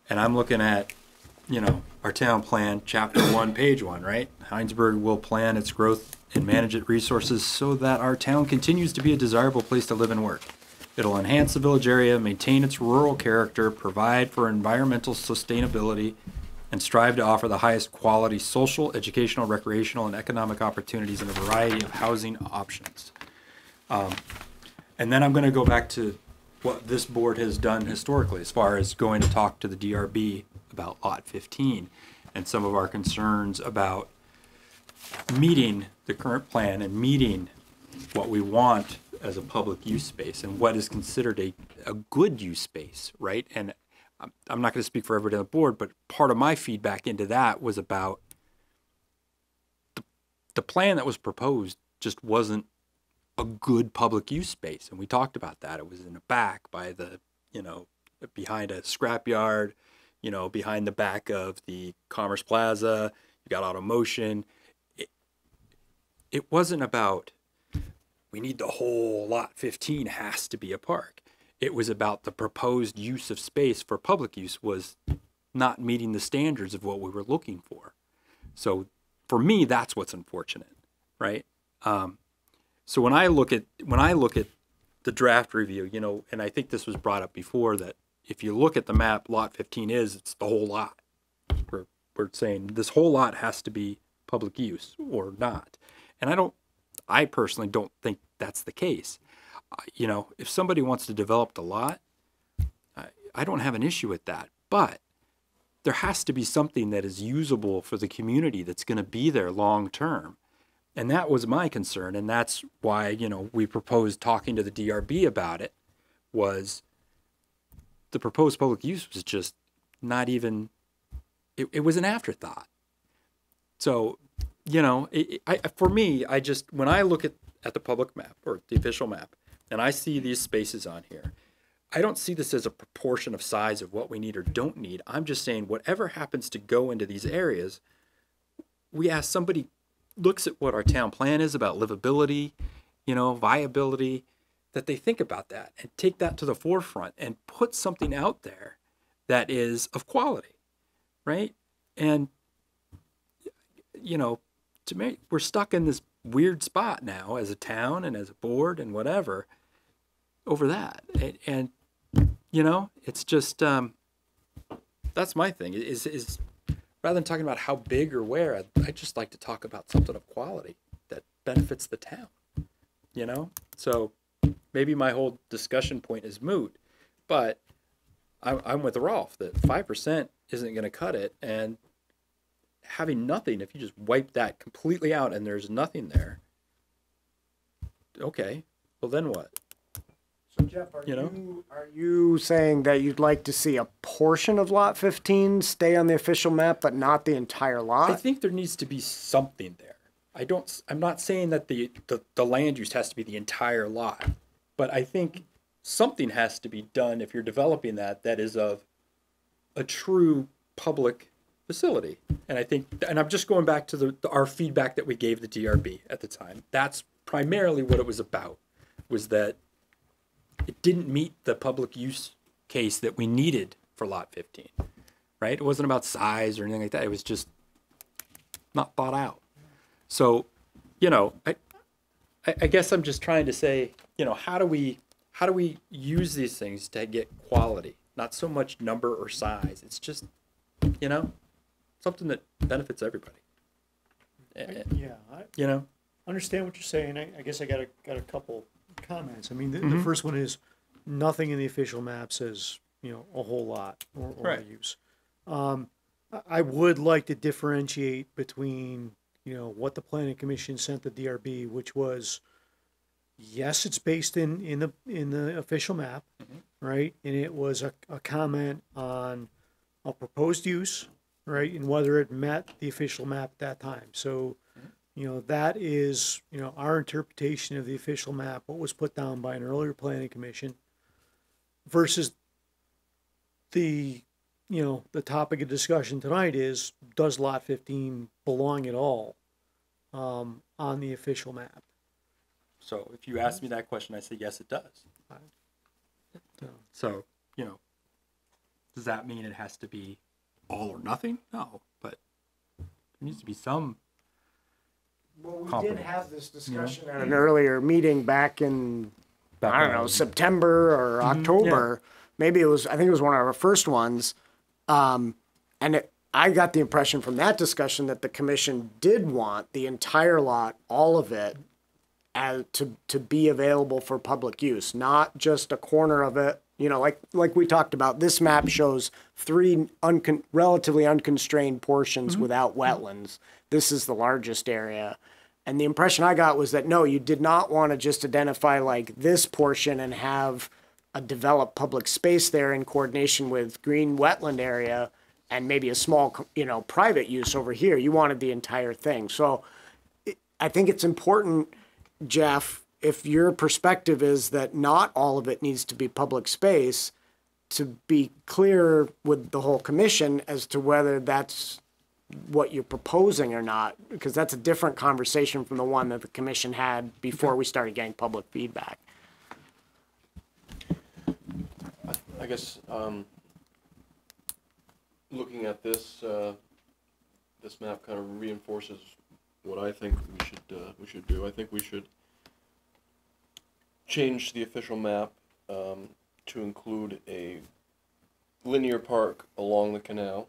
and I'm looking at, you know, our town plan, chapter 1, page 1, right? Hinesburg will plan its growth and manage its resources so that our town continues to be a desirable place to live and work. It'll enhance the village area, maintain its rural character, provide for environmental sustainability, and strive to offer the highest quality social, educational, recreational, and economic opportunities in a variety of housing options. And then I'm going to go back to what this board has done historically as far as going to talk to the DRB about Lot 15 and some of our concerns about meeting the current plan and meeting what we want as a public use space and what is considered a good use space, right? And I'm not going to speak for everybody on the board, but part of my feedback into that was about the plan that was proposed just wasn't a good public use space. And we talked about that. It was in the back by the, you know, behind a scrapyard, you know, behind the back of the Commerce Plaza, you got Automotion. It wasn't about, we need the whole lot 15 has to be a park. It was about the proposed use of space for public use was not meeting the standards of what we were looking for. So for me, that's what's unfortunate, right? So when I look at the draft review, you know, and I think this was brought up before, that if you look at the map, lot 15 it's the whole lot. We're saying this whole lot has to be public use or not. And I personally don't think that's the case. You know, if somebody wants to develop the lot, I don't have an issue with that. But there has to be something that is usable for the community that's going to be there long term. And that was my concern, and that's why, you know, we proposed talking to the DRB about it, was the proposed public use was just not even, it was an afterthought. So, you know, for me, when I look at the public map, or the official map, and I see these spaces on here, I don't see this as a proportion of size of what we need or don't need. I'm just saying whatever happens to go into these areas, we ask somebody looks at what our town plan is about livability, you know, viability, that they think about that and take that to the forefront and put something out there that is of quality, right? And, you know, to me, we're stuck in this weird spot now as a town and as a board and whatever over that. And you know, it's just, that's my thing is rather than talking about how big or where, I'd just like to talk about something of quality that benefits the town, you know? So maybe my whole discussion point is moot, but I'm with Rolf that 5% isn't going to cut it. And having nothing, if you just wipe that completely out and there's nothing there, okay, well then what? So Jeff, are you saying that you'd like to see a portion of lot 15 stay on the official map, but not the entire lot? I think there needs to be something there. I'm not saying that the land use has to be the entire lot, but I think something has to be done if you're developing that is of a true public facility. And I think, and I'm just going back to our feedback that we gave the DRB at the time. That's primarily what it was about, was that it didn't meet the public use case that we needed for lot 15, right? It wasn't about size or anything like that. It was just not thought out. So, you know, I guess I'm just trying to say, you know, how do we use these things to get quality? Not so much number or size. It's just, you know, something that benefits everybody. Yeah, You know, understand what you're saying. I guess I got a couple comments. I mean, the first one is nothing in the official map says, you know, a whole lot or Right. a use. I would like to differentiate between, you know, what the planning commission sent the DRB, which was, yes, it's based in the official map, right? And it was a comment on a proposed use right? And whether it met the official map at that time. So, that is, our interpretation of the official map, what was put down by an earlier planning commission versus the topic of discussion tonight is, does lot 15 belong at all on the official map? So if you ask me that question, I say, yes, it does. So, does that mean it has to be all or nothing? No, but there needs to be some. Well, we did compromise. have this discussion at an earlier meeting back in, I don't know, September or October. Maybe it was, I think it was one of our first ones. I got the impression from that discussion that the commission did want the entire lot, all of it, to be available for public use, not just a corner of it. Like we talked about, this map shows three relatively unconstrained portions without wetlands. This is the largest area. And the impression I got was that, no, you did not want to just identify like this portion and have a developed public space there in coordination with green wetland area and maybe a small, private use over here. You wanted the entire thing. So I think it's important, Jeff, if your perspective is that not all of it needs to be public space, to be clear with the whole commission as to whether that's what you're proposing or not, because that's a different conversation from the one that the commission had before we started getting public feedback. I guess, looking at this, this map kind of reinforces what I think we should do. I think we should change the official map to include a linear park along the canal.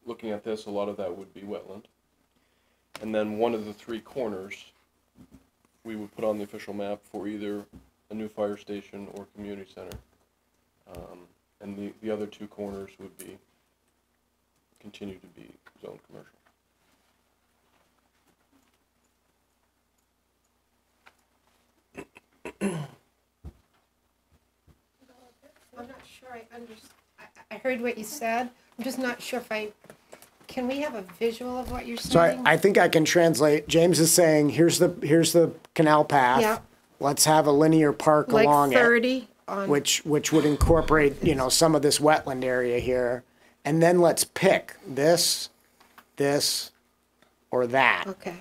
Looking at this, a lot of that would be wetland. And then one of the three corners we would put on the official map for either a new fire station or community center. And the other two corners would continue to be zoned commercial. I'm not sure I understand. I heard what you said. I'm just not sure if can we have a visual of what you're So saying? I think I can translate. James is saying, here's the canal path. Yeah. Let's have a linear park Like along 30 on. which would incorporate, some of this wetland area here. And then let's pick this, or that Okay.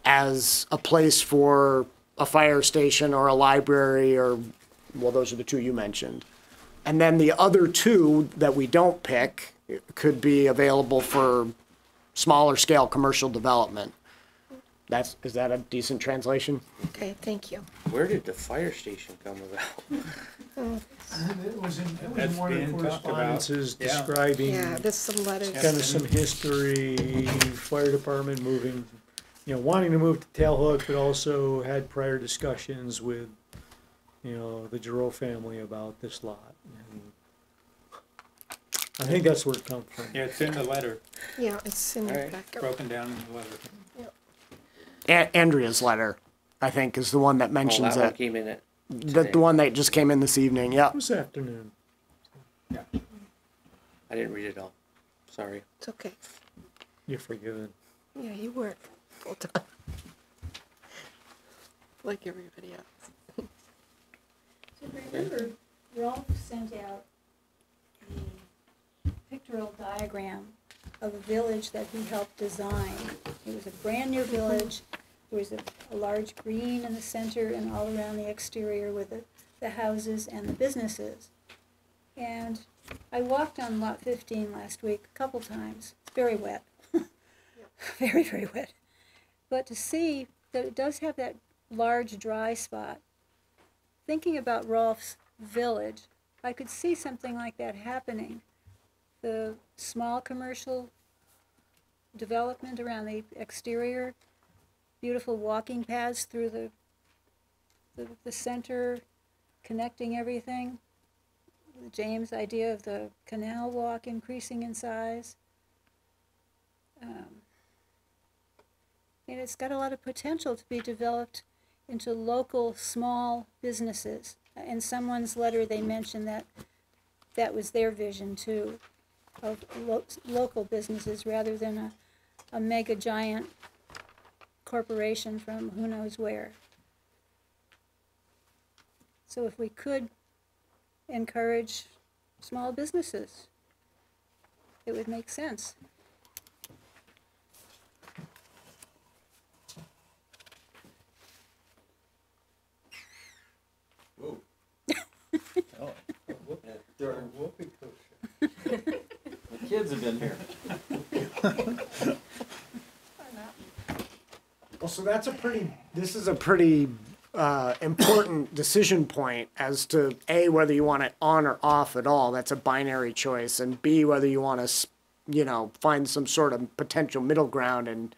as a place for a fire station or a library or, well, those are the two you mentioned. And then the other two that we don't pick could be available for smaller scale commercial development. Is that a decent translation? Okay, thank you. Where did the fire station come about? It was in That's one of being the talked about. correspondences Yeah. describing Yeah, there's some letters. kind of some history, fire department moving, wanting to move to Tailhook, but also had prior discussions with, the Giroux family about this lot. And I think that's where it comes from. Yeah, it's in the letter, Yeah, it's in the Alright. back. broken down in the letter. Andrea's letter, I think, is the one that Oh, mentions that one it. came in at The one that just came in this evening, yeah. This afternoon. I didn't read it all. Sorry. It's okay. You're forgiven. Yeah, you work full time. Like everybody else. So remember, Rolf sent out the pictorial diagram of a village that he helped design. It was a brand-new village. There was a large green in the center and all around the exterior with the houses and the businesses. And I walked on lot 15 last week a couple times. It's very wet. Very, very wet. But to see that it does have that large dry spot, thinking about Rolf's village, I could see something like that happening. The small commercial development around the exterior, beautiful walking paths through the center, connecting everything. James' idea of the canal walk increasing in size. And it's got a lot of potential to be developed into local small businesses. In someone's letter, they mentioned that was their vision too. local businesses rather than a mega giant corporation from who knows where. So if we could encourage small businesses, it would make sense. Whoa. Oh, Darn. whoopee cushion. The kids have been here. Well, so this is a pretty important decision point as to A, whether you want it on or off at all. That's a binary choice. And B, whether you want to, find some sort of potential middle ground and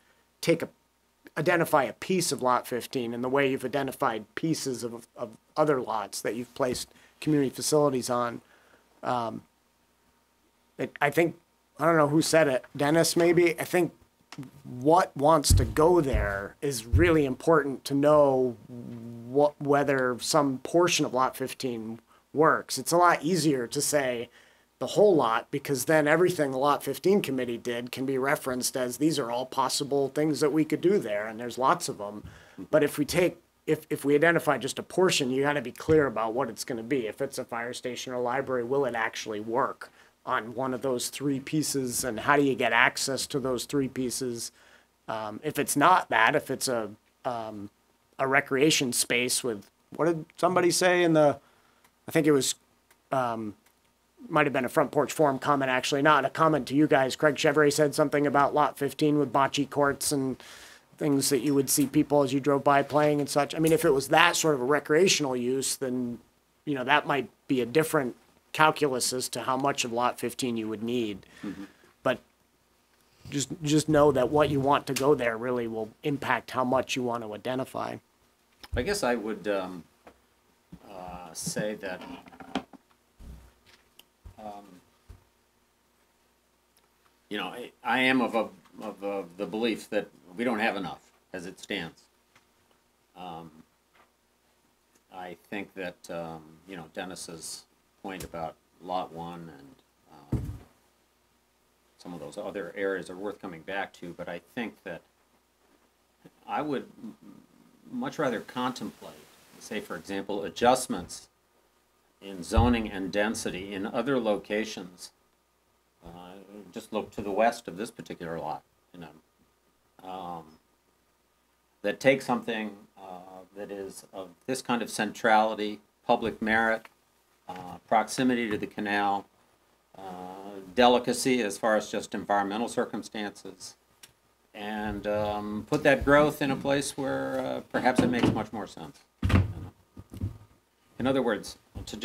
identify a piece of lot 15 in the way you've identified pieces of other lots that you've placed community facilities on. I think, I don't know who said it, Dennis maybe, I think what wants to go there is really important to know whether some portion of lot 15 works. It's a lot easier to say the whole lot, because then everything the lot 15 committee did can be referenced as these are all possible things that we could do there, and there's lots of them. But if we identify just a portion, you got to be clear about what it's going to be. If it's a fire station or library, will it actually work on one of those three pieces, and how do you get access to those three pieces? If it's not that, if it's a recreation space with, what did somebody say I think it was, might have been a Front Porch Forum comment, actually, not a comment to you guys. Craig Chevrolet said something about lot 15 with bocce courts and things that you would see people as you drove by playing and such. I mean, if it was that sort of a recreational use, then, that might be a different calculus as to how much of lot 15 you would need. Mm-hmm. But just know that what you want to go there really will impact how much you want to identify. I guess I would say that I am of the belief that we don't have enough as it stands. I think that Dennis's point about lot 1 and some of those other areas are worth coming back to, but I think that I would much rather contemplate, say for example, adjustments in zoning and density in other locations. Just look to the west of this particular lot, that take something that is of this kind of centrality, public merit, proximity to the canal, delicacy as far as just environmental circumstances, and put that growth in a place where perhaps it makes much more sense. In other words, to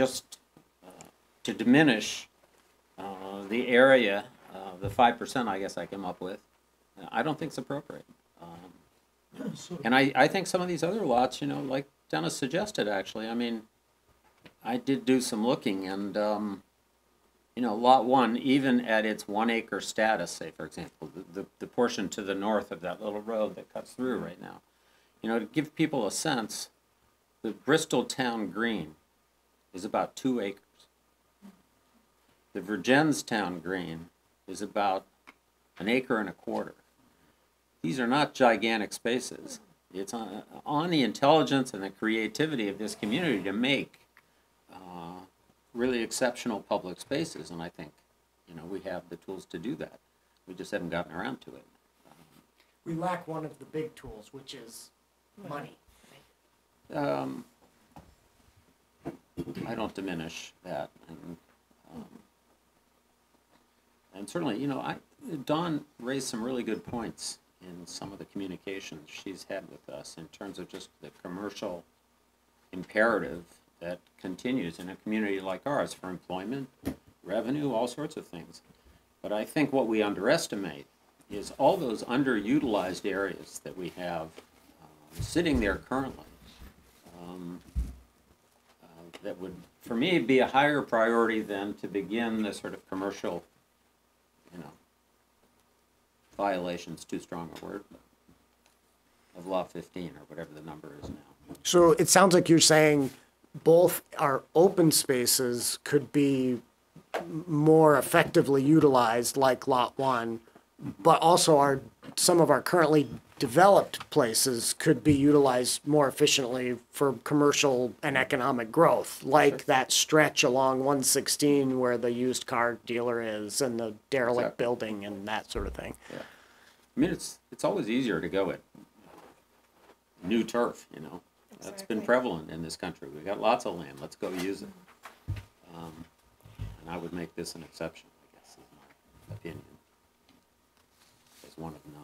diminish the area, the 5% I guess I came up with, I don't think it's appropriate. And I think some of these other lots, like Dennis suggested, actually, I mean, I did do some looking, and lot 1, even at its 1 acre status, say for example, the portion to the north of that little road that cuts through right now, to give people a sense, the Bristol Town Green is about 2 acres. The Virgins Town Green is about 1.25 acres. These are not gigantic spaces. It's on the intelligence and the creativity of this community to make really exceptional public spaces, and I think, we have the tools to do that. We just haven't gotten around to it. We lack one of the big tools, which is money. I don't diminish that, and certainly, Dawn raised some really good points in some of the communications she's had with us in terms of just the commercial imperative that continues in a community like ours for employment, revenue, all sorts of things. But I think what we underestimate is all those underutilized areas that we have sitting there currently that would, for me, be a higher priority than to begin the sort of commercial, violations, too strong a word, but of Law 15 or whatever the number is now. So it sounds like you're saying both our open spaces could be more effectively utilized, like Lot 1, but also some of our currently developed places could be utilized more efficiently for commercial and economic growth, like that stretch along 116 where the used car dealer is and the derelict Exactly. building and that sort of thing. Yeah. I mean, it's always easier to go at new turf, you know. That's been prevalent in this country. We got lots of land. Let's go use it. And I would make this an exception, I guess, is my opinion. As one of 9.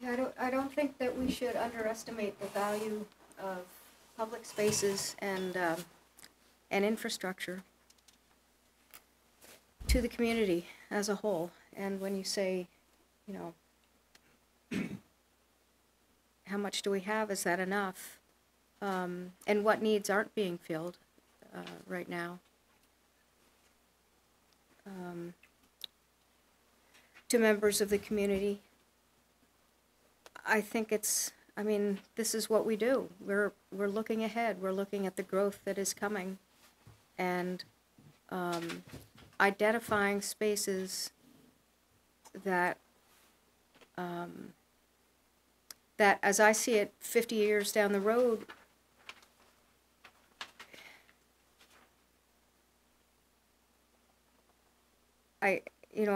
Yeah, I don't think that we should underestimate the value of public spaces and infrastructure to the community as a whole. And when you say, you know, how much do we have? Is that enough? And what needs aren't being filled right now? To members of the community, I think I mean, this is what we do. We're looking ahead. We're looking at the growth that is coming, and identifying spaces that that, as I see it, 50 years down the road, I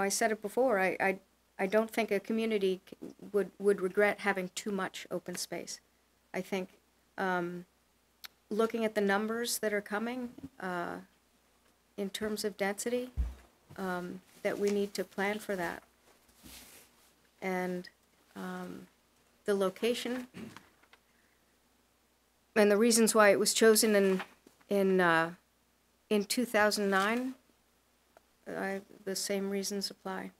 said it before, I don't think a community would regret having too much open space. I think looking at the numbers that are coming in terms of density, that we need to plan for that. And the location and the reasons why it was chosen in 2009, the same reasons apply.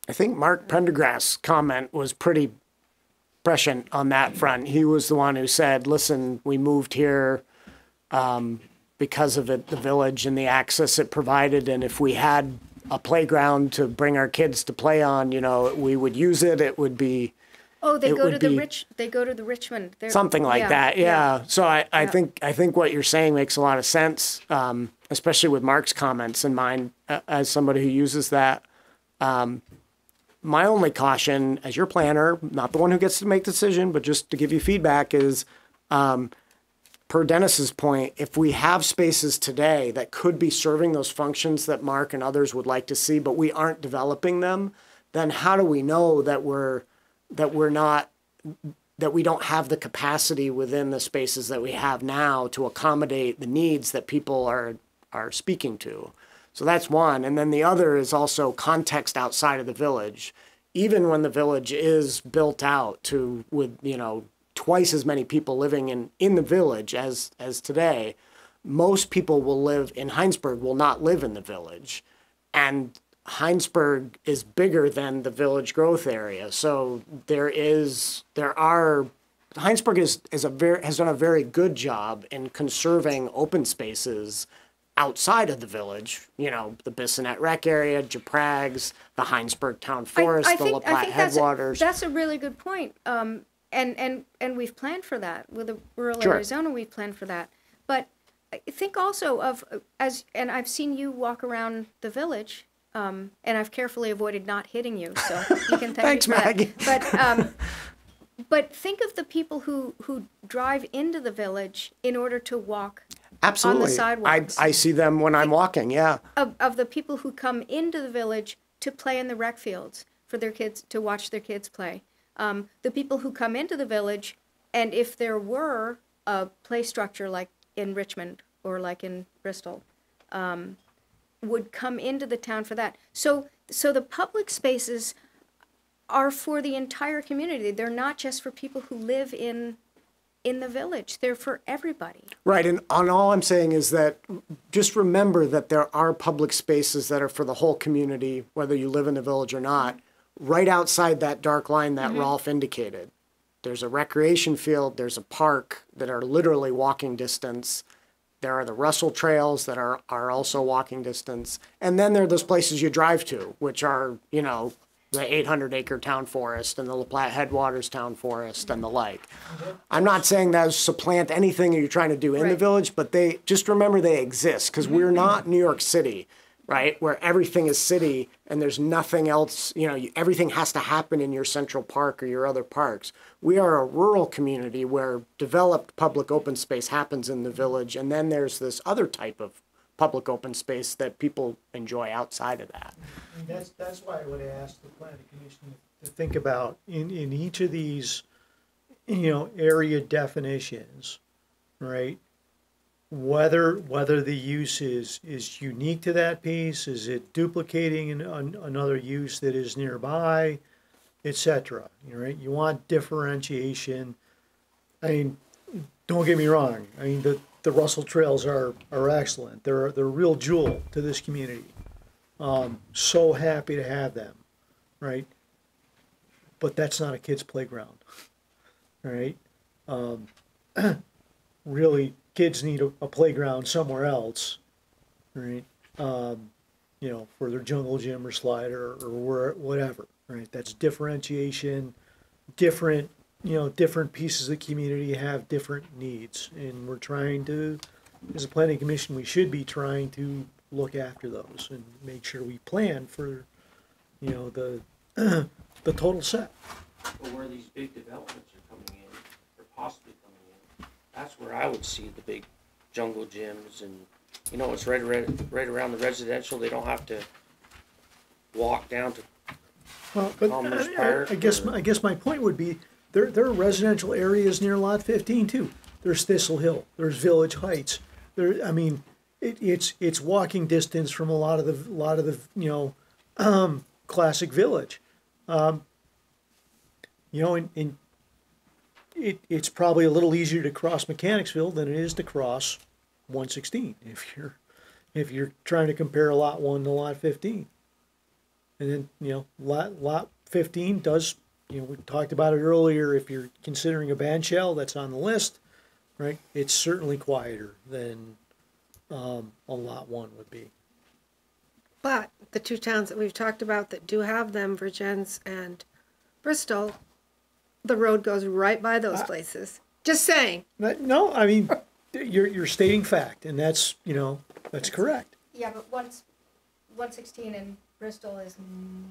I think Mark Prendergast's comment was pretty prescient on that front. He was the one who said, listen, we moved here because of the village and the access it provided, and if we had a playground to bring our kids to play on, you know, we would use it. It would be... Oh, they go to the Richmond. Something like that, yeah. So I think what you're saying makes a lot of sense, especially with Mark's comments in mind, as somebody who uses that. My only caution as your planner, not the one who gets to make the decision, but just to give you feedback, is per Dennis's point, if we have spaces today that could be serving those functions that Mark and others would like to see, but we aren't developing them, then how do we know that we don't have the capacity within the spaces that we have now to accommodate the needs that people are speaking to? So that's one. And then the other is also context outside of the village. Even when the village is built out with, you know, twice as many people living in the village as today, most people will live in Hinesburg, will not live in the village. And Hinesburg is bigger than the village growth area. So Hinesburg has done a very good job in conserving open spaces outside of the village, you know, the Bissonnet Rec area, Japrags, the Hinesburg Town Forest, the La Platte Headwaters. That's a really good point. And we've planned for that. With the rural Arizona, we've planned for that. But I think also and I've seen you walk around the village, and I've carefully avoided not hitting you, so you can thank me for Maggie. That. But think of the people who drive into the village in order to walk Absolutely. on the sidewalks. I see them when I'm walking, yeah. Of the people who come into the village to play in the rec fields for their kids, to watch their kids play. The people who come into the village, and if there were a play structure like in Richmond or like in Bristol, would come into the town for that. So the public spaces are for the entire community. They're not just for people who live in the village. They're for everybody. Right, and all I'm saying is that just remember that there are public spaces that are for the whole community, whether you live in the village or not, right outside that dark line that Rolf indicated. There's a recreation field, there's a park that are literally walking distance. There are the Russell trails that are also walking distance. And then there are those places you drive to, which are, you know, the 800-acre town forest and the La Platte Headwaters town forest and the like. I'm not saying those supplant anything you're trying to do in the Right. village, but they, just remember they exist, because we're not New York City, right? Where everything is city and there's nothing else, everything has to happen in your Central Park or your other parks. We are a rural community where developed public open space happens in the village, and then there's this other type of public open space that people enjoy outside of that. That's why I would ask the planning commission to think about in each of these, area definitions, right? Whether the use is unique to that piece, is it duplicating another use that is nearby, etc. Right? You want differentiation. I mean, don't get me wrong. I mean, the Russell Trails are excellent. They're a real jewel to this community. So happy to have them, right? But that's not a kid's playground, right? Really, kids need a playground somewhere else, right? For their jungle gym or slider or whatever, right? That's differentiation. Different pieces of the community have different needs, and we're trying to, as a planning commission, we should be trying to look after those and make sure we plan for, the total set. But where these big developments are coming in, or possibly coming in, that's where I would see the big jungle gyms and, it's right around the residential. They don't have to walk down to Well, but Commerce Park I guess my point would be there are residential areas near Lot 15 too. There's Thistle Hill. There's Village Heights. It's walking distance from a lot of the classic village. It's probably a little easier to cross Mechanicsville than it is to cross 116 if you're trying to compare Lot 1 to Lot 15. And then, lot 15 does, we talked about it earlier, if you're considering a band shell that's on the list, right, it's certainly quieter than a lot 1 would be. But the two towns that we've talked about that do have them, Virgins and Bristol, the road goes right by those places. Just saying. No, I mean, you're stating fact, and that's correct. Yeah, but 116 in Bristol is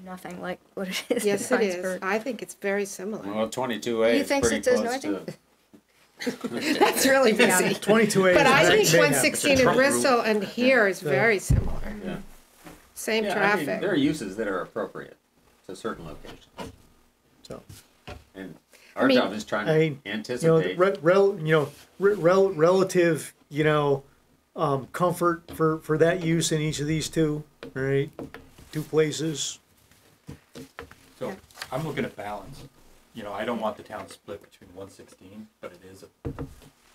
nothing like what it is Yes, in it is. Hinesburg. I think it's very similar. Well, 22A You is think pretty it says close to. nothing? That's really busy. 22A. But I think may have- 116 in Bristol and here is very similar. Yeah. Same Yeah, I mean, traffic. there are uses that are appropriate to certain locations. So. And our mean- job is trying to I mean, anticipate. relative, comfort for that use in each of these two, right? Two places. So I'm looking at balance. I don't want the town split between 116, but it is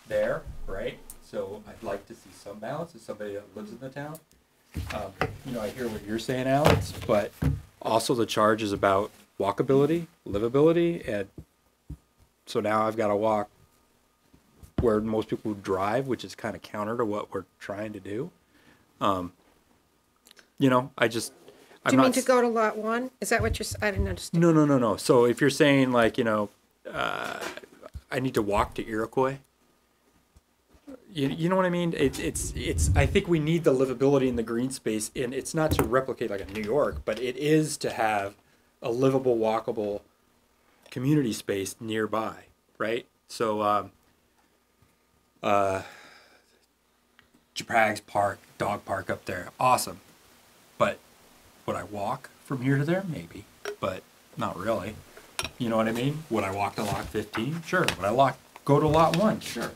there, right? So I'd like to see some balance as somebody that lives in the town. I hear what you're saying, Alex, but also the charge is about walkability, livability, and so now I've got to walk where most people drive, which is kind of counter to what we're trying to do. Do you mean to go to lot 1? Is that what I didn't understand. No. So if you're saying like, I need to walk to Iroquois, you know what I mean? It's. I think we need the livability in the green space, and it's not to replicate like a New York, but it is to have a livable, walkable community space nearby, right? So, Japrag's Park, dog park up there, awesome. But would I walk from here to there? Maybe, but not really. You know what I mean? Would I walk to lot 15? Sure. Would I go to lot 1? Sure.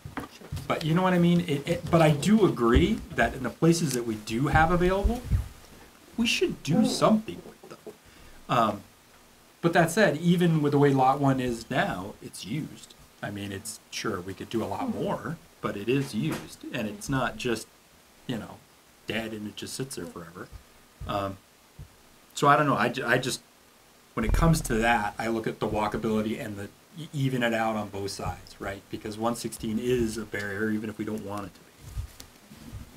But you know what I mean? But I do agree that in the places that we do have available, we should do something with them. But that said, even with the way lot 1 is now, it's used. I mean, it's sure we could do a lot more, but it is used, and it's not just, dead and it just sits there forever. So I don't know. I just when it comes to that, I look at the walkability and even it out on both sides, right? Because 116 is a barrier, even if we don't want it to be.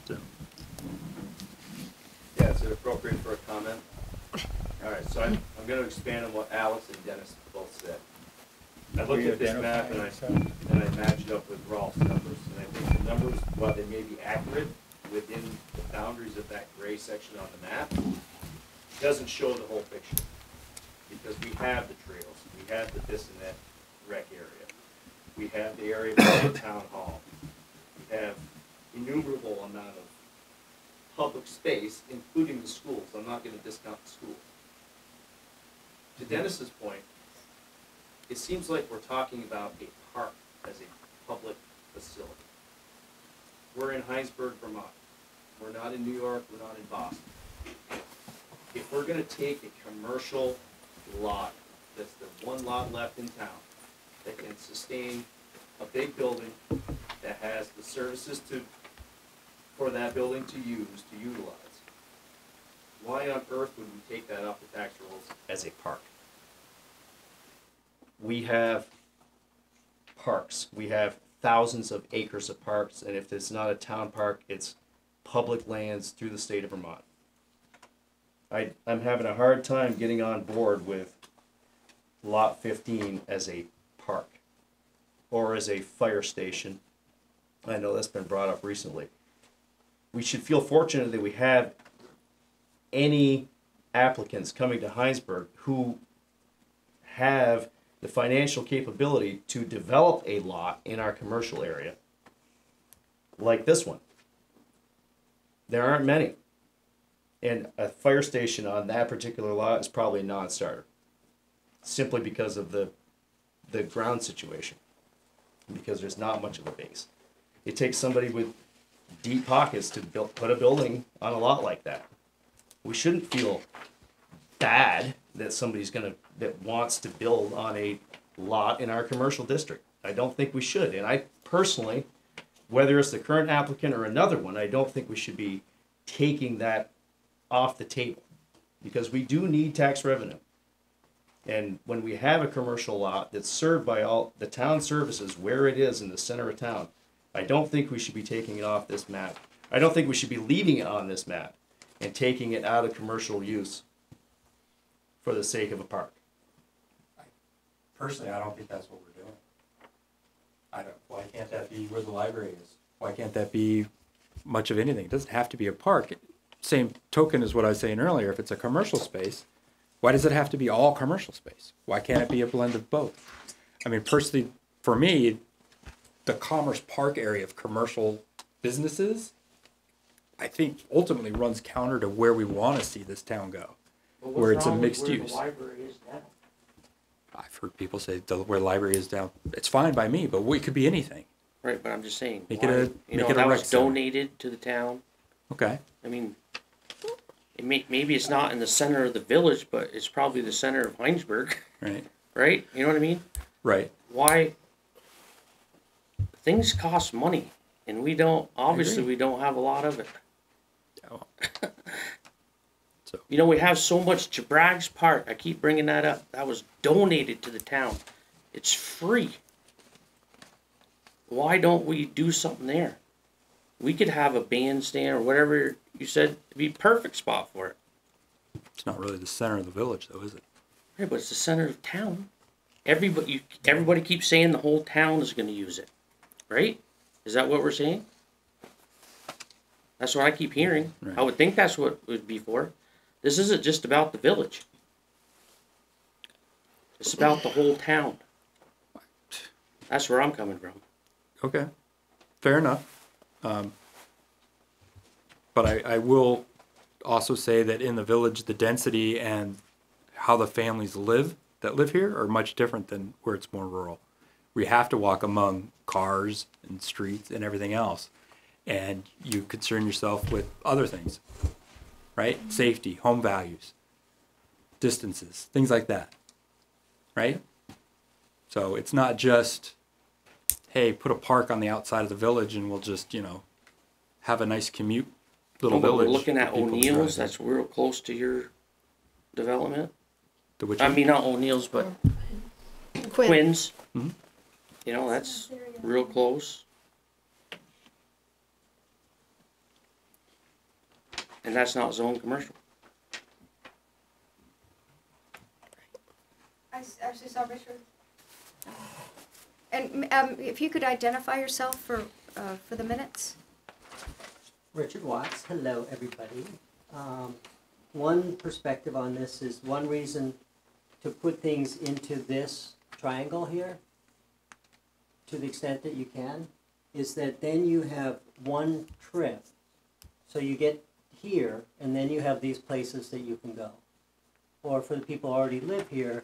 So. Yeah, is it appropriate for a comment? All right, so I'm gonna expand on what Alex and Dennis both said. I looked at this map and I matched it up with Rolf's numbers, and I think the numbers, while they may be accurate within the boundaries of that gray section on the map, doesn't show the whole picture. Because we have the trails, we have the this and that rec area, we have the area behind town hall, we have innumerable amount of public space, including the schools. I'm not gonna discount the schools. To Dennis's point, it seems like we're talking about a park as a public facility. We're in Hinesburg, Vermont. We're not in New York, we're not in Boston. If we're gonna take a commercial lot, that's the one lot left in town, that can sustain a big building, that has the services for that building to utilize, why on earth would we take that off the tax rolls as a park? We have parks. We have thousands of acres of parks, and if it's not a town park, it's public lands through the state of Vermont. I'm having a hard time getting on board with Lot 15 as a park or as a fire station. I know that's been brought up recently. We should feel fortunate that we have any applicants coming to Hinesburg who have the financial capability to develop a lot in our commercial area like this one. There aren't many. And a fire station on that particular lot is probably a non-starter, simply because of the ground situation, because there's not much of a base. It takes somebody with deep pockets to put a building on a lot like that. We shouldn't feel bad that somebody's that wants to build on a lot in our commercial district. I don't think we should. And I personally, whether it's the current applicant or another one, I don't think we should be taking that off the table, because we do need tax revenue. And when we have a commercial lot that's served by all the town services where it is in the center of town, I don't think we should be taking it off this map. I don't think we should be leaving it on this map and taking it out of commercial use for the sake of a park. Personally, I don't think that's what we're doing. Why can't that be where the library is? Why can't that be much of anything? It doesn't have to be a park. Same token as what I was saying earlier. If it's a commercial space, why does it have to be all commercial space? Why can't it be a blend of both? I mean, personally, for me, the Commerce Park area of commercial businesses, I think ultimately runs counter to where we want to see this town go, where it's a mixed use. The library is now. I've heard people say where the library is down. It's fine by me, but it could be anything. Right, but I'm just saying. Make it a that rec was center. donated to the town. Okay. I mean, maybe it's not in the center of the village, but it's probably the center of Hinesburg. Right. Right? You know what I mean? Right. Why? Things cost money, and we don't have a lot of it. Oh. So. You know, we have so much Bragg's Park. I keep bringing that up. That was donated to the town. It's free. Why don't we do something there? We could have a bandstand or whatever you said to be perfect spot for it. It's not really the center of the village, though, is it? Right, but it's the center of town. Everybody keeps saying the whole town is going to use it, right? Is that what we're saying? That's what I keep hearing. Right. I would think that's what it would be for. This isn't just about the village. It's about the whole town. That's where I'm coming from. Okay, fair enough. But I will also say that in the village, the density and how the families that live here are much different than where it's more rural. We have to walk among cars and streets and everything else. And you concern yourself with other things, right? Safety, home values, distances, things like that, right? So it's not just, hey, put a park on the outside of the village and we'll just, have a nice commute little village. We're looking at for people to O'Neill's. drive in. That's real close to your development. The which I one? mean, not O'Neill's, but Quinn's. Mhm. That's real close. And that's not zone commercial. I actually saw Richard. And if you could identify yourself for the minutes. Richard Watts, hello everybody. One perspective on this is one reason to put things into this triangle here, to the extent that you can, is that then you have one trip. So you get here, and then you have these places that you can go. Or for the people who already live here,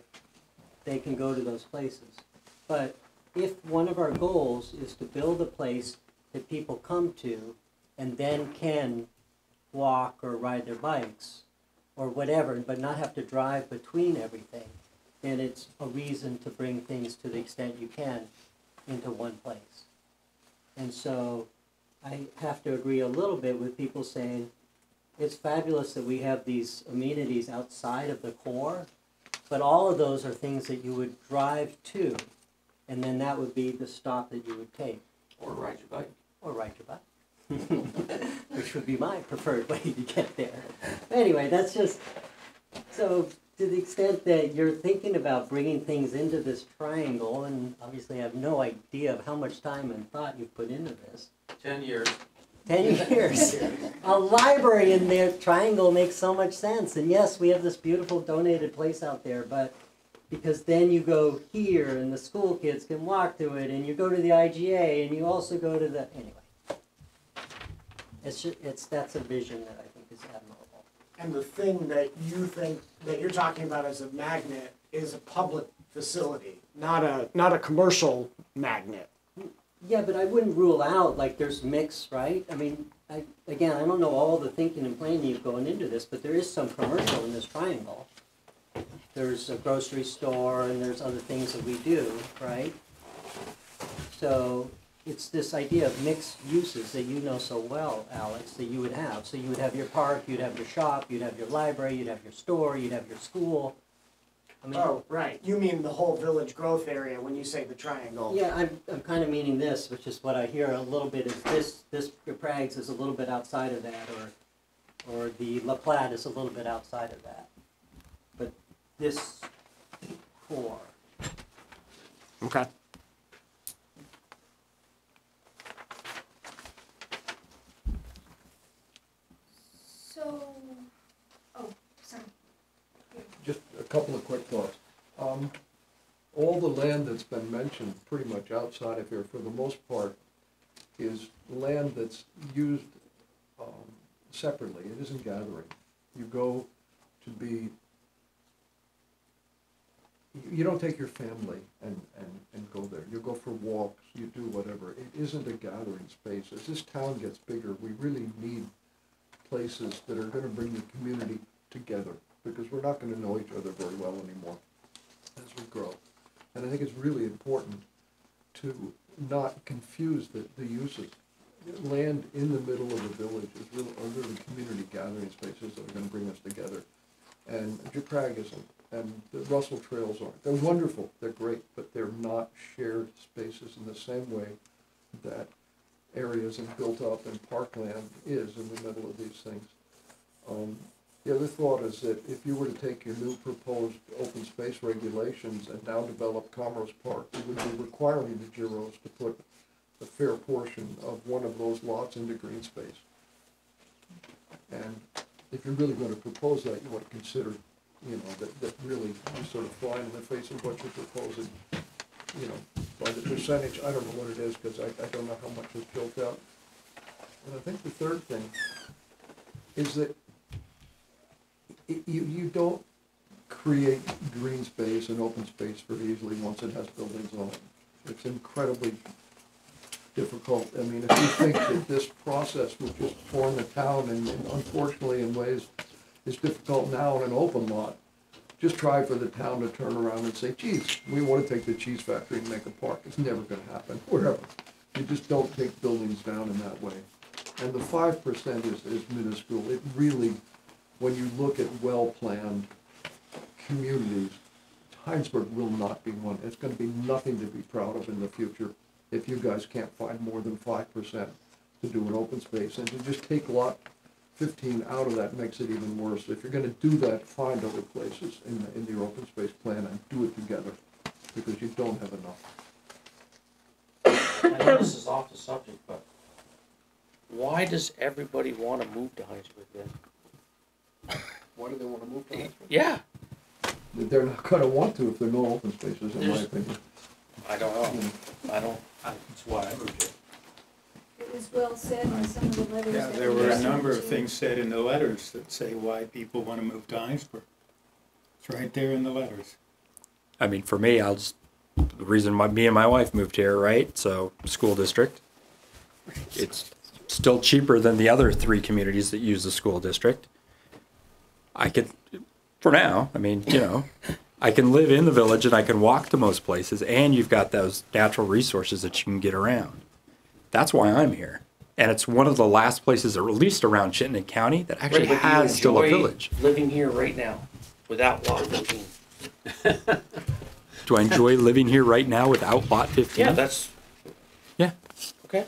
they can go to those places. But if one of our goals is to build a place that people come to and then can walk or ride their bikes or whatever, but not have to drive between everything, then it's a reason to bring things to the extent you can into one place. And so I have to agree a little bit with people saying it's fabulous that we have these amenities outside of the core, but all of those are things that you would drive to, and then that would be the stop that you would take. Or ride your bike. Or ride your bike. Which would be my preferred way to get there. Anyway, that's just, so to the extent that you're thinking about bringing things into this triangle, and obviously I have no idea of how much time and thought you've put into this. 10 years. 10 years. A library in their triangle makes so much sense. And yes, we have this beautiful donated place out there, but because then you go here and the school kids can walk to it, and you go to the IGA, and you also go to the, anyway. That's a vision that I think is admirable. And the thing that you think, that you're talking about as a magnet is a public facility, not a commercial magnet. Yeah, but I wouldn't rule out, like, there's mix, right? I mean, I don't know all the thinking and planning you've going into this, but there is some commercial in this triangle. There's a grocery store, and there's other things that we do, right? So it's this idea of mixed uses that you know so well, Alex, that you would have. So you would have your park, you'd have your shop, you'd have your library, you'd have your store, you'd have your school. I mean, Oh, right. You mean the whole village growth area when you say the triangle. yeah, I'm kind of meaning this, which is what I hear a little bit is this Prague's is a little bit outside of that, or the La Platte is a little bit outside of that. But this core. Okay. So, oh, sorry. Just a couple of quick thoughts. All the land that's been mentioned pretty much outside of here, for the most part, is land that's used separately. It isn't gathering. You go to be, you don't take your family and go there. You go for walks, you do whatever. It isn't a gathering space. As this town gets bigger, we really need places that are gonna bring the community together, because we're not gonna know each other very well anymore as we grow. And I think it's really important to not confuse the uses. Land in the middle of the village is really community gathering spaces that are gonna bring us together. And Prague isn't, and the Russell Trails aren't. They're wonderful, they're great, but they're not shared spaces in the same way that areas and built up and parkland is in the middle of these things. The other thought is that if you were to take your new proposed open space regulations and now develop Commerce Park, it would be requiring the Giros to put a fair portion of one of those lots into green space. And if you're really going to propose that, you want to consider, you know, that really you sort of fly in the face of what you're proposing, you know, by the percentage. I don't know what it is, because I don't know how much is built out. And I think the third thing is that you don't create green space and open space very easily once it has buildings on it. It's incredibly difficult. I mean, if you think that this process would just form a town, and unfortunately in ways is difficult now in an open lot, just try for the town to turn around and say, geez, we want to take the cheese factory and make a park. It's never going to happen, wherever. You just don't take buildings down in that way. And the 5% is minuscule. It really, when you look at well-planned communities, Hinesburg will not be one. It's going to be nothing to be proud of in the future if you guys can't find more than 5% to do an open space, and to just take lot 15 out of that makes it even worse. If you're gonna do that, find other places in your open space plan and do it together, because you don't have enough. I know this is off the subject, but why does everybody wanna move to Hinesburg then? Why do they wanna move to Hinesburg? Yeah, They're not gonna want to if there are no open spaces, in my There's- opinion. I don't know. I don't, That's why I moved here. It was well said in some of the letters. Yeah, that there we were a received number of to- things said in the letters that say why people want to move to Hinesburg. It's right there in the letters. I mean, for me, the reason me and my wife moved here, right? So, school district. It's still cheaper than the other 3 communities that use the school district. I could, for now, I mean, I can live in the village and I can walk to most places, and you've got those natural resources that you can get around. That's why I'm here. And it's one of the last places, at least around Chittenden County, that actually Right, but do you has still a enjoy village. living here right now without lot 15? Do I enjoy living here right now without lot 15? Yeah, that's, Yeah. okay.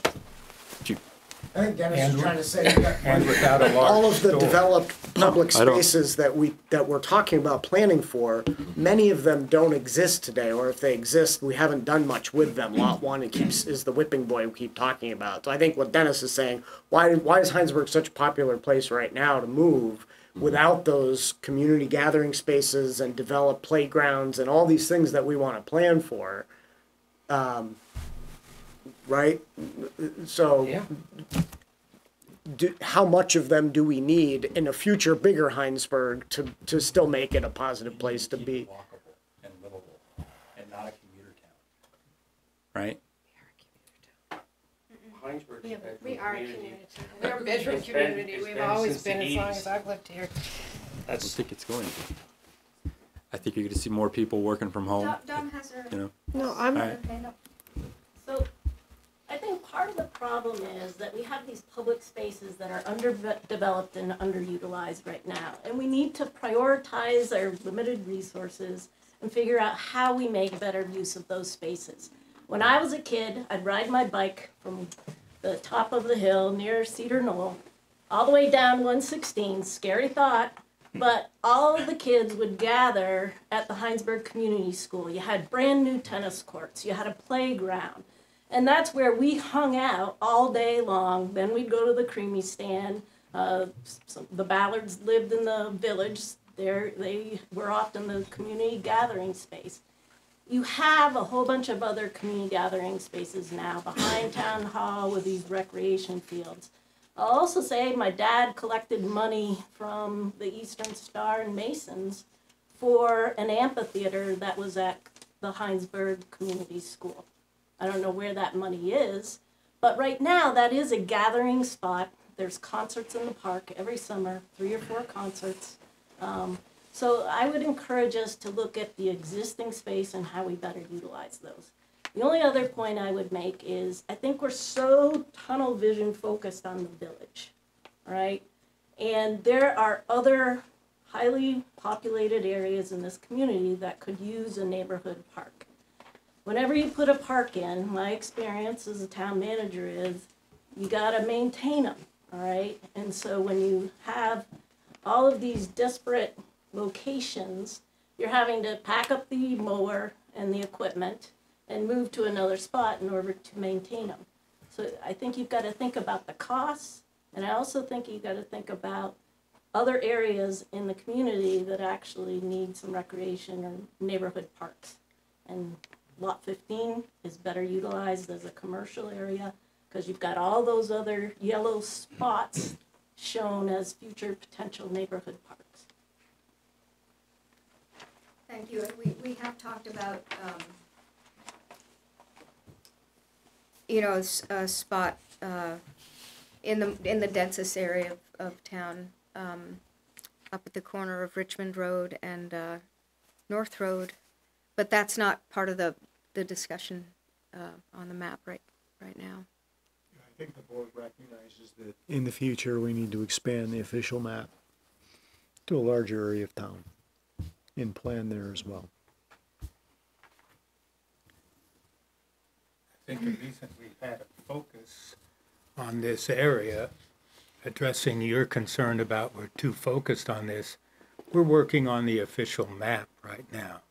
I think Dennis And is trying to say that And without a large all of the store. developed public I don't- spaces that we're talking about planning for, many of them don't exist today, or if they exist, we haven't done much with them. Lot 1 is the whipping boy we keep talking about. So I think what Dennis is saying, why is Hinesburg such a popular place right now to move without those community gathering spaces and developed playgrounds and all these things that we want to plan for? Right? So Yeah. how much of them do we need in a future bigger Hinesburg to still make it a positive place to be? Walkable and livable and not a commuter town. Right? Heinsberg's a bedroom We are a community. community. We're a bedroom It's been- community. it's We've been always since the been as long 80s. as I've lived here. I don't That's, think it's going to. I think you're going to see more people working from home. Don has her. You know. No, I'm, All right. Okay, no. So, I think part of the problem is that we have these public spaces that are underdeveloped and underutilized right now. And we need to prioritize our limited resources and figure out how we make better use of those spaces. When I was a kid, I'd ride my bike from the top of the hill near Cedar Knoll, all the way down 116, scary thought, but all of the kids would gather at the Hinesburg Community School. You had brand new tennis courts, you had a playground. And that's where we hung out all day long. Then we'd go to the creamy stand. The Ballards lived in the village. They were often the community gathering space. You have a whole bunch of other community gathering spaces now behind Town Hall with these recreation fields. I'll also say my dad collected money from the Eastern Star and Masons for an amphitheater that was at the Hinesburg Community School. I don't know where that money is, but right now that is a gathering spot. There's concerts in the park every summer, 3 or 4 concerts. So I would encourage us to look at the existing space and how we better utilize those. The only other point I would make is I think we're so tunnel vision focused on the village, right? And there are other highly populated areas in this community that could use a neighborhood park. Whenever you put a park in, my experience as a town manager is you gotta maintain them, all right? And so when you have all of these disparate locations, you're having to pack up the mower and the equipment and move to another spot in order to maintain them. So I think you've gotta think about the costs, and I also think you've gotta think about other areas in the community that actually need some recreation or neighborhood parks. And Lot 15 is better utilized as a commercial area because you've got all those other yellow spots shown as future potential neighborhood parks. Thank you. And we have talked about, a spot in the densest area of town, up at the corner of Richmond Road and North Road, but that's not part of the discussion on the map right now. I think the board recognizes that in the future, we need to expand the official map to a larger area of town and plan there as well. I think the reason we've had a focus on this area addressing your concern about we're too focused on this, we're working on the official map right now.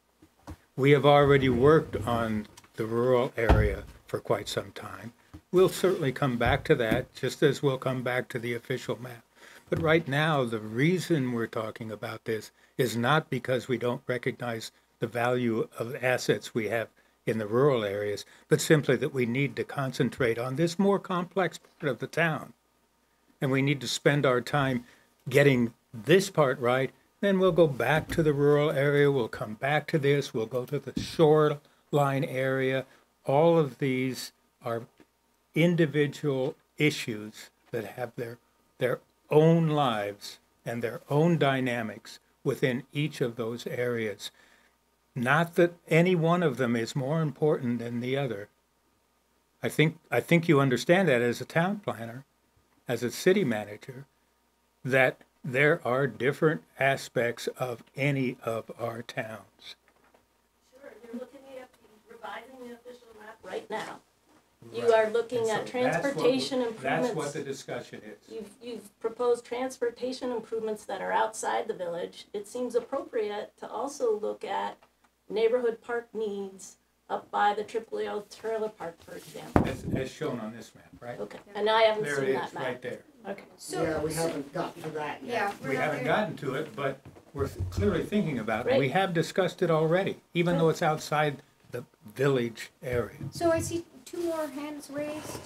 We have already worked on the rural area for quite some time. We'll certainly come back to that, just as we'll come back to the official map. But right now, the reason we're talking about this is not because we don't recognize the value of assets we have in the rural areas, but simply that we need to concentrate on this more complex part of the town. And we need to spend our time getting this part right, then we'll go back to the rural area, we'll come back to this, we'll go to the shoreline area. All of these are individual issues that have their own lives and their own dynamics within each of those areas. Not that any one of them is more important than the other. I think you understand that as a town planner, as a city manager, that there are different aspects of any of our towns. Sure, you're looking at revising the official map right now. You are looking at transportation improvements. That's what the discussion is. You've proposed transportation improvements that are outside the village. It seems appropriate to also look at neighborhood park needs up by the AAA trailer park, for example. As shown on this map, right? Okay, and I haven't There seen it that is, map. right there. Okay. So, Yeah, we haven't gotten to that yet. yeah, We haven't gotten to it, but we're clearly thinking about it. Right. We have discussed it already, even though it's outside the village area. So I see two more hands raised.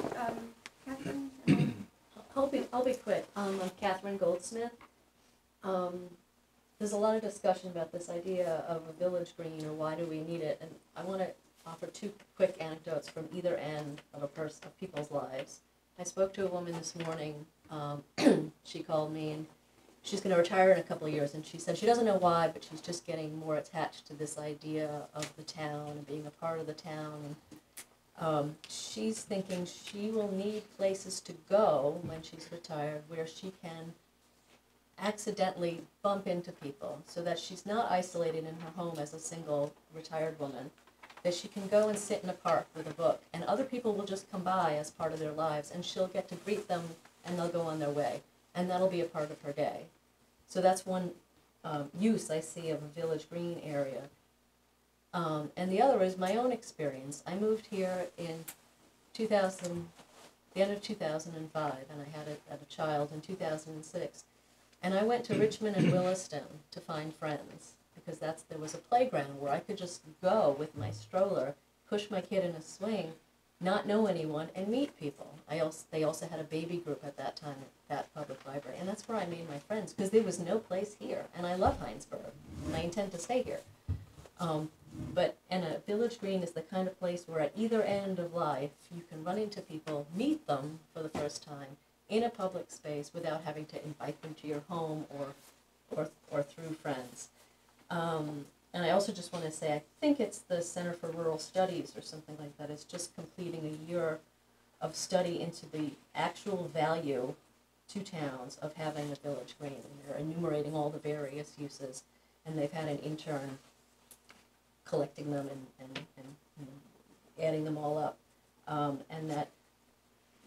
Catherine? I'll be quick. I'm Catherine Goldsmith. There's a lot of discussion about this idea of a village green or why do we need it, and I want to offer two quick anecdotes from either end of of people's lives. I spoke to a woman this morning. She called me and she's going to retire in a couple of years, and she said she doesn't know why, but she's just getting more attached to this idea of the town and being a part of the town. And she's thinking she will need places to go when she's retired where she can accidentally bump into people so that she's not isolated in her home as a single retired woman, that she can go and sit in a park with a book and other people will just come by as part of their lives and she'll get to greet them and they'll go on their way and that'll be a part of her day. So that's one use I see of a village green area. And the other is my own experience. I moved here in the end of 2005, and I had a child in 2006. And I went to Richmond and Williston to find friends, because there was a playground where I could just go with my stroller, push my kid in a swing, not know anyone, and meet people. They also had a baby group at that time at that public library, and that's where I made my friends, because there was no place here, and I love Hinesburg, and I intend to stay here. And a village green is the kind of place where at either end of life, you can run into people, meet them for the first time in a public space without having to invite them to your home or through friends. And I also just want to say, I think it's the Center for Rural Studies or something like that is just completing a year of study into the actual value to towns of having a village green. And they're enumerating all the various uses, and they've had an intern collecting them and adding them all up. And that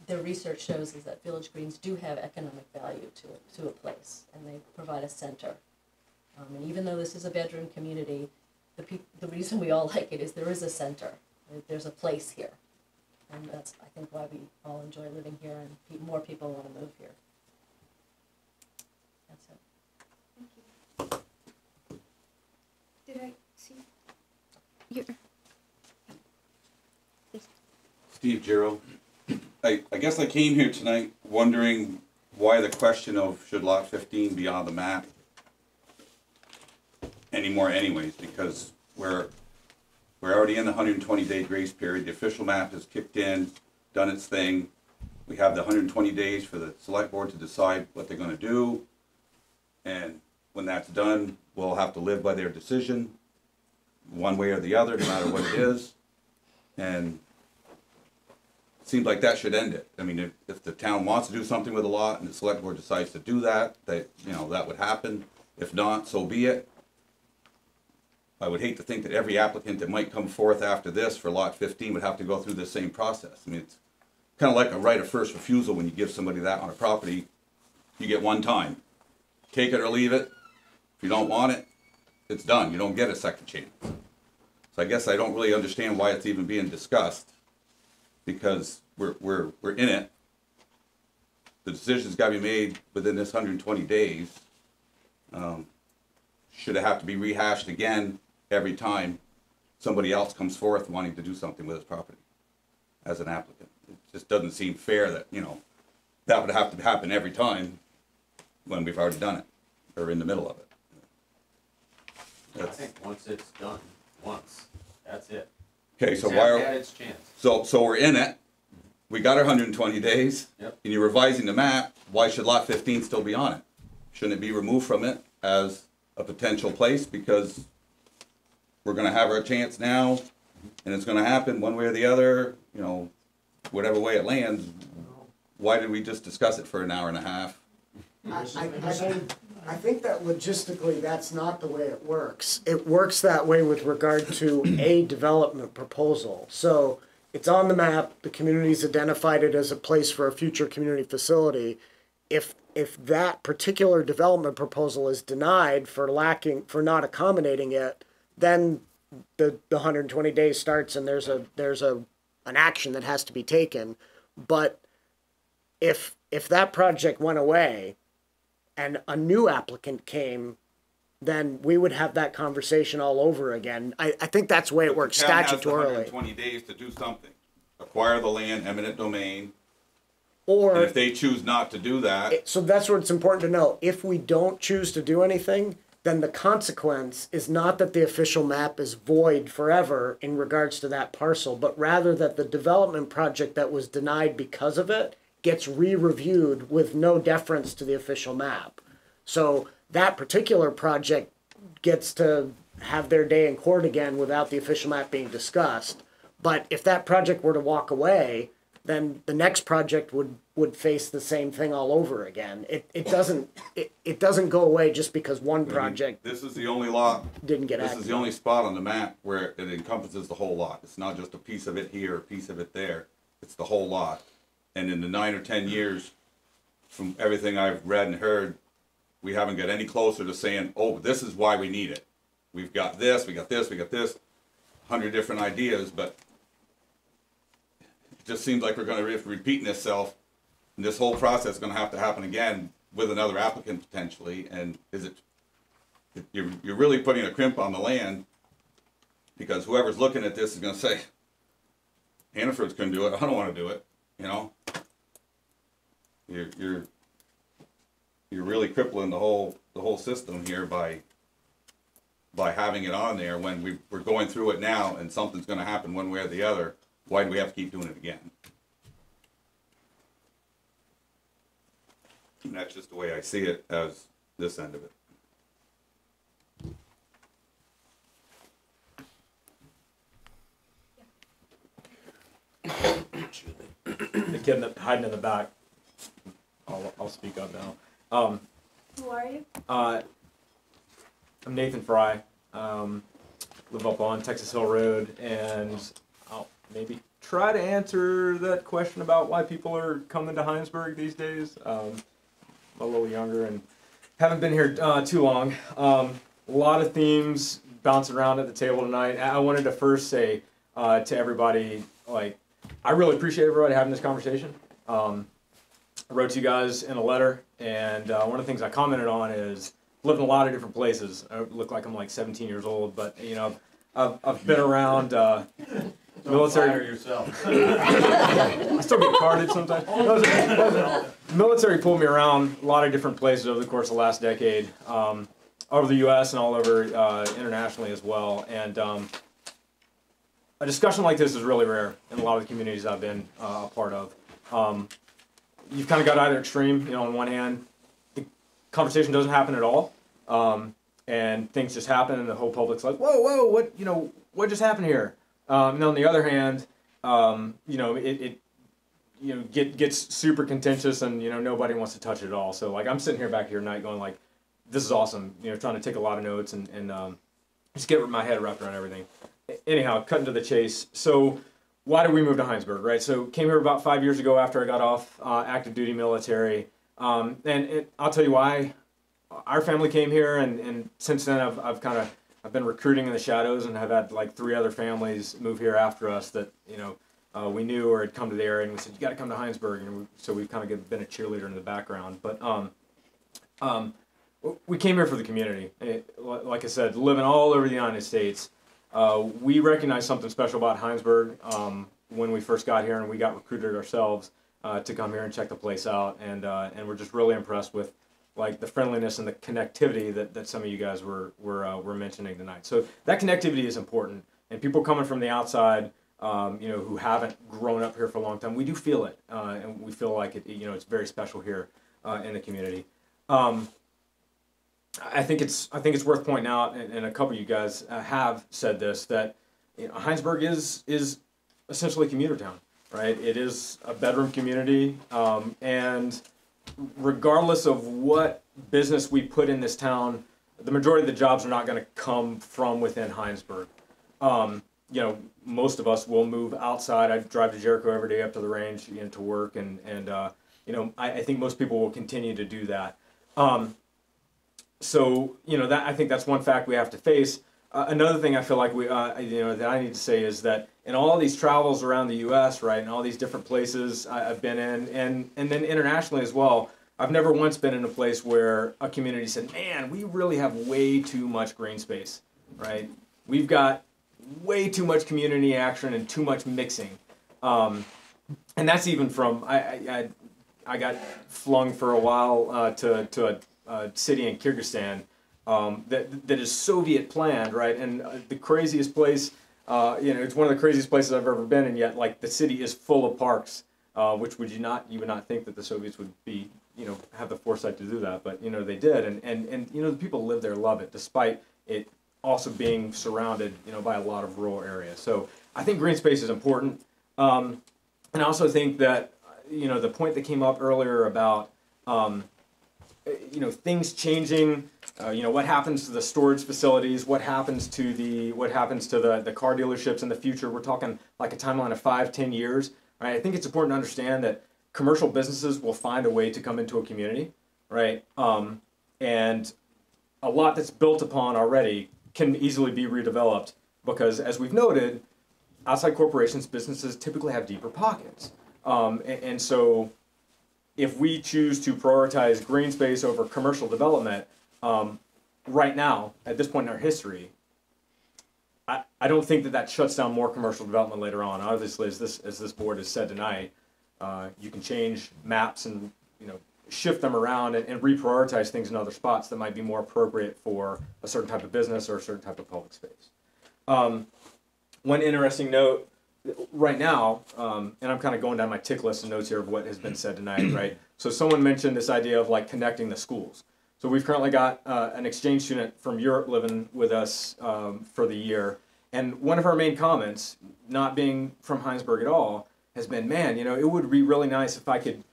the research shows is that village greens do have economic value to a place, and they provide a center. And even though this is a bedroom community, the reason we all like it is there is a center. There's a place here. And that's, I think, why we all enjoy living here and more people want to move here. That's it. Thank you. Did I see? Steve Giro. I guess I came here tonight wondering why the question of should lot 15 be on the map anymore anyways, because we're already in the 120-day grace period. The official map has kicked in, done its thing. We have the 120 days for the select board to decide what they're going to do, and when that's done, we'll have to live by their decision one way or the other, no matter what it is. And it seems like that should end it. I mean, if the town wants to do something with a lot and the select board decides to do that, that would happen. If not, so be it. I would hate to think that every applicant that might come forth after this for lot 15 would have to go through the same process. I mean, it's kind of like a right of first refusal when you give somebody that on a property you get one time. Take it or leave it. If you don't want it, it's done. You don't get a second chance. So I guess I don't really understand why it's even being discussed, because we're in it. The decision's got to be made within this 120 days. Should it have to be rehashed again every time somebody else comes forth wanting to do something with his property as an applicant? It just doesn't seem fair that, you know, that would have to happen every time when we've already done it, or in the middle of it. I think once it's done, that's it. Okay, so It's why had are, its chance. so we're in it, we got our 120 days, Yep. and you're revising the map, why should lot 15 still be on it? Shouldn't it be removed from it as a potential place, because we're gonna have our chance now, and it's gonna happen one way or the other, you know, whatever way it lands. Why did we just discuss it for an hour and a half? I think that logistically, that's not the way it works. It works that way with regard to a development proposal. So it's on the map, the community's identified it as a place for a future community facility. If that particular development proposal is denied for not accommodating it, then the 120 days starts and there's an action that has to be taken. But if that project went away and a new applicant came, then we would have that conversation all over again. I think that's the way it works The town has the statutorily. 120 days to do something. Acquire the land, eminent domain, Or and if they choose not to do that, so that's what it's important to know. If we don't choose to do anything, then the consequence is not that the official map is void forever in regards to that parcel, but rather that the development project that was denied because of it gets re-reviewed with no deference to the official map. So that particular project gets to have their day in court again without the official map being discussed. But if that project were to walk away, then the next project would face the same thing all over again. It doesn't go away just because one project this is the only lot, didn't get this acted is the only spot on the map where it encompasses the whole lot. It's not just a piece of it here, a piece of it there. It's the whole lot. And in the 9 or 10 years, from everything I've read and heard, we haven't got any closer to saying, oh, this is why we need it. We've got this, we got this, we got this, 100 different ideas, but it just seems like we're going to be repeating itself. And this whole process is going to have to happen again with another applicant potentially. And is it, you're really putting a crimp on the land, because whoever's looking at this is going to say, Hannaford's couldn't do it, I don't want to do it, you know? You're really crippling the whole system here by having it on there when we're going through it now and something's going to happen one way or the other. Why do we have to keep doing it again? And that's just the way I see it as this end of it. The kid hiding in the back. I'll speak up now. Who are you? I'm Nathan Fry. Live up on Texas Hill Road, and I'll maybe try to answer that question about why people are coming to Hinesburg these days. I'm a little younger and haven't been here too long. A lot of themes bouncing around at the table tonight. I wanted to first say to everybody, like, I really appreciate everybody having this conversation. I wrote to you guys in a letter, and one of the things I commented on is lived in a lot of different places. I look like I'm like 17 years old, but you know, I've been around military. Yourself. I still get carded sometimes. Military pulled me around a lot of different places over the course of the last decade, all over the U.S. and all over internationally as well. And a discussion like this is really rare in a lot of the communities I've been a part of. You've kind of got either extreme. You know, on one hand, the conversation doesn't happen at all, and things just happen, and the whole public's like, "Whoa, what just happened here?" And on the other hand, you know, it gets super contentious, and you know, nobody wants to touch it at all. So like, I'm sitting here back here tonight going like, "This is awesome," you know, trying to take a lot of notes and just get my head wrapped around everything. Anyhow, cutting to the chase. So why did we move to Hinesburg, right? So came here about 5 years ago after I got off active duty military. And I'll tell you why. Our family came here, and since then I've been recruiting in the shadows, and have had like 3 other families move here after us that we knew or had come to the area, and we said, you got to come to Hinesburg, and so we've kind of been a cheerleader in the background. But we came here for the community. Like I said, living all over the United States, we recognized something special about Hinesburg when we first got here, and we got recruited ourselves to come here and check the place out, and we're just really impressed with like the friendliness and the connectivity that some of you guys were mentioning tonight. So that connectivity is important, and people coming from the outside, who haven't grown up here for a long time, we do feel it, and we feel like it. It's very special here in the community. I think it's worth pointing out, and a couple of you guys have said this, that Hinesburg is essentially a commuter town, right? It is a bedroom community, and regardless of what business we put in this town, the majority of the jobs are not going to come from within Hinesburg. Most of us will move outside. I drive to Jericho every day up to the range to work, and I think most people will continue to do that. So that I think that's one fact we have to face. Another thing I feel like that I need to say is that in all these travels around the U.S., right, and all these different places I've been in, and then internationally as well, I've never once been in a place where a community said, man, we really have way too much green space, right? We've got way too much community action and too much mixing. And that's even from, I got flung for a while to a city in Kyrgyzstan that is Soviet planned, right? And the craziest place, it's one of the craziest places I've ever been, and yet like the city is full of parks, which you would not think that the Soviets would be, have the foresight to do that, but they did, and the people live there love it, despite it also being surrounded, by a lot of rural areas. So I think green space is important, and I also think that, the point that came up earlier about, things changing, what happens to the storage facilities, what happens to the car dealerships in the future. We're talking like a timeline of 5-10 years, right? I think it's important to understand that commercial businesses will find a way to come into a community, right? And a lot that's built upon already can easily be redeveloped because, as we've noted, outside corporations, businesses typically have deeper pockets. And so if we choose to prioritize green space over commercial development, right now, at this point in our history, I don't think that shuts down more commercial development later on. Obviously, as this board has said tonight, you can change maps and shift them around and reprioritize things in other spots that might be more appropriate for a certain type of business or a certain type of public space. One interesting note right now, and I'm kind of going down my tick list of notes here of what has been said tonight, right? So someone mentioned this idea of like connecting the schools. So we've currently got an exchange student from Europe living with us for the year, and one of her main comments, not being from Hinesburg at all, has been, man, it would be really nice if I could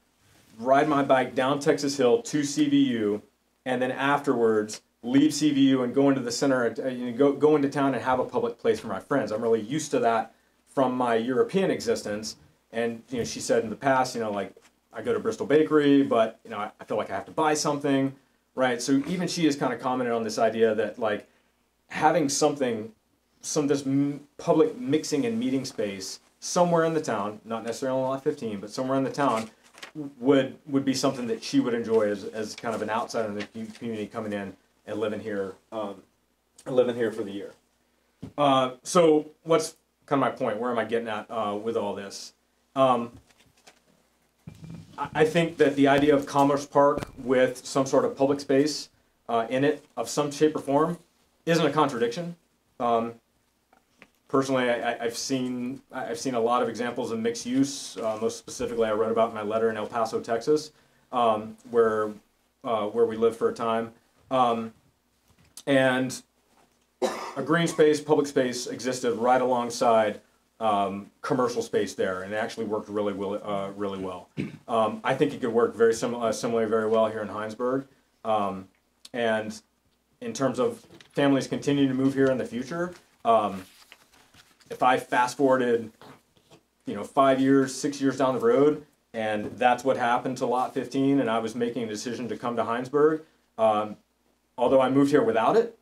ride my bike down Texas Hill to CVU, and then afterwards leave CVU and go into the center, go into town and have a public place for my friends. I'm really used to that from my European existence. And she said in the past, like I go to Bristol Bakery, but I feel like I have to buy something, right? So even she has kind of commented on this idea that like having this public mixing and meeting space somewhere in the town, not necessarily on Lot 15, but somewhere in the town, would be something that she would enjoy as kind of an outsider in the community coming in and living here for the year. So what's kind of my point? Where am I getting at with all this? I think that the idea of Commerce Park with some sort of public space in it of some shape or form isn't a contradiction. Personally, I've seen a lot of examples of mixed use. Most specifically, I wrote about in my letter in El Paso, Texas, where we lived for a time, and a green space, public space existed right alongside commercial space there, and it actually worked really well. I think it could work very similarly very well here in Hinesburg, and in terms of families continuing to move here in the future. If I fast forwarded, 5 years, 6 years down the road, And that's what happened to Lot 15, and I was making a decision to come to Hinesburg. Although I moved here without it,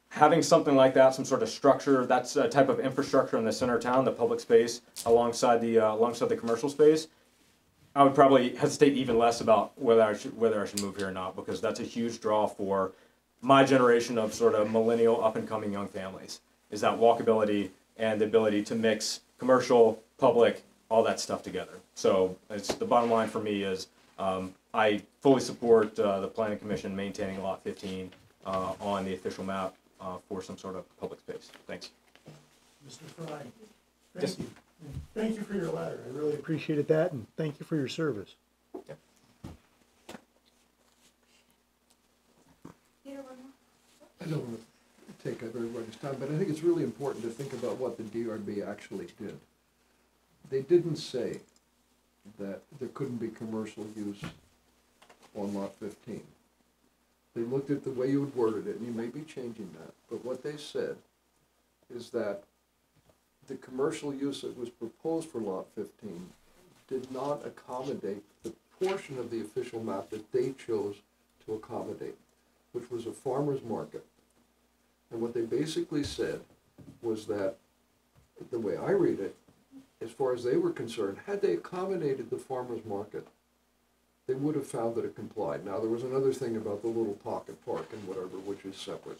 having something like that, some sort of structure, that's a type of infrastructure in the center of town, the public space, alongside the commercial space, I would probably hesitate even less about whether I should move here or not, because that's a huge draw for my generation of sort of millennial up-and-coming young families, is that walkability and the ability to mix commercial, public, all that stuff together. So it's the bottom line for me is I fully support the Planning Commission maintaining Lot 15 on the official map for some sort of public space. Thanks. Mr. Fry, thank you. And thank you for your letter. I really appreciated that, and thank you for your service. Yep. I don't want to take up everybody's time, but I think it's really important to think about what the DRB actually did. They didn't say that there couldn't be commercial use on Lot 15. They looked at the way you had worded it, and you may be changing that, but what they said is that the commercial use that was proposed for Lot 15 did not accommodate the portion of the official map that they chose to accommodate, which was a farmer's market. And what they basically said was that, the way I read it, as far as they were concerned, had they accommodated the farmer's market, they would have found that it complied. Now, there was another thing about the little pocket park and whatever, which is separate.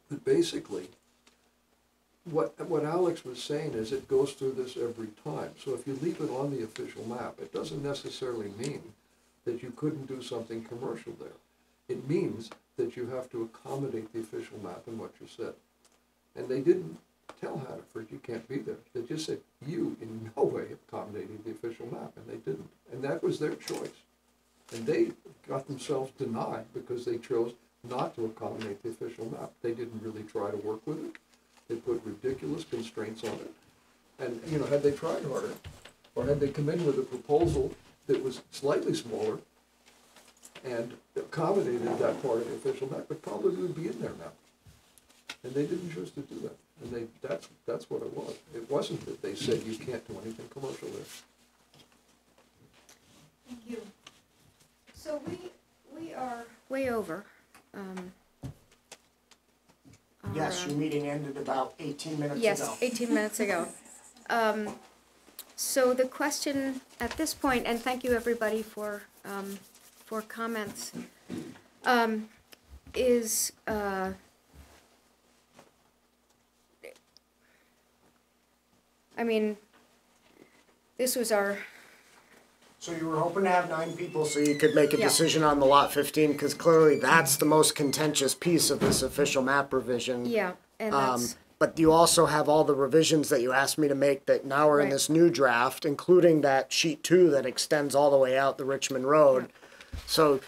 But basically, what Alex was saying is it goes through this every time. So if you leave it on the official map, it doesn't necessarily mean that you couldn't do something commercial there. It means that you have to accommodate the official map in what you said. And they didn't tell Hannaford you can't be there. They just said you in no way accommodated the official map, and they didn't. And that was their choice. And they got themselves denied because they chose not to accommodate the official map. They didn't really try to work with it. They put ridiculous constraints on it. And, you know, had they tried harder, or had they come in with a proposal that was slightly smaller and accommodated that part of the official map, it probably would be in there now. And they didn't choose to do that. And that's what it was. It wasn't that they said you can't do anything commercial there. Thank you. So we are way over. Yes, your meeting ended about 18 minutes ago. Yes, 18 minutes ago. So the question at this point, and thank you everybody for comments, is I mean, this was our. So you were hoping to have 9 people so you could make a decision on the Lot 15, because clearly that's the most contentious piece of this official map revision. Yeah, and that's. But you also have all the revisions that you asked me to make that now are in this new draft, including that sheet 2 that extends all the way out the Richmond Road. Yeah. So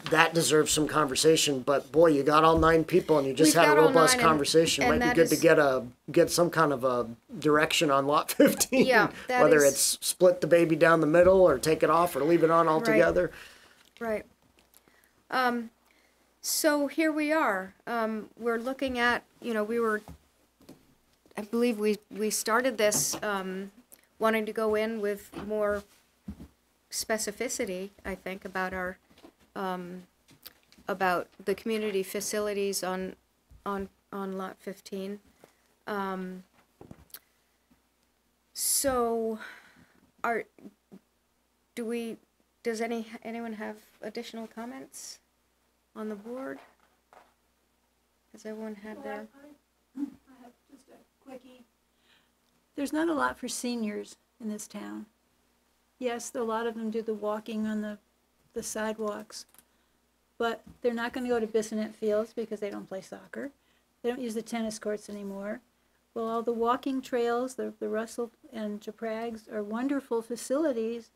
that deserves some conversation, but boy, you got all 9 people and you just had a robust conversation. It might be good to get some kind of a direction on Lot 15. Yeah, whether it's split the baby down the middle or take it off or leave it on altogether. Right. So here we are. We're looking at, I believe we started this wanting to go in with more specificity, I think, about our about the community facilities on Lot 15. So, does anyone have additional comments on the board? Has everyone had their? I have just a quickie. There's not a lot for seniors in this town. Yes, a lot of them do the walking on the sidewalks, but they're not going to go to Bissonnet Fields because they don't play soccer. They don't use the tennis courts anymore. Well, all the walking trails, the Russell and Japrags are wonderful facilities.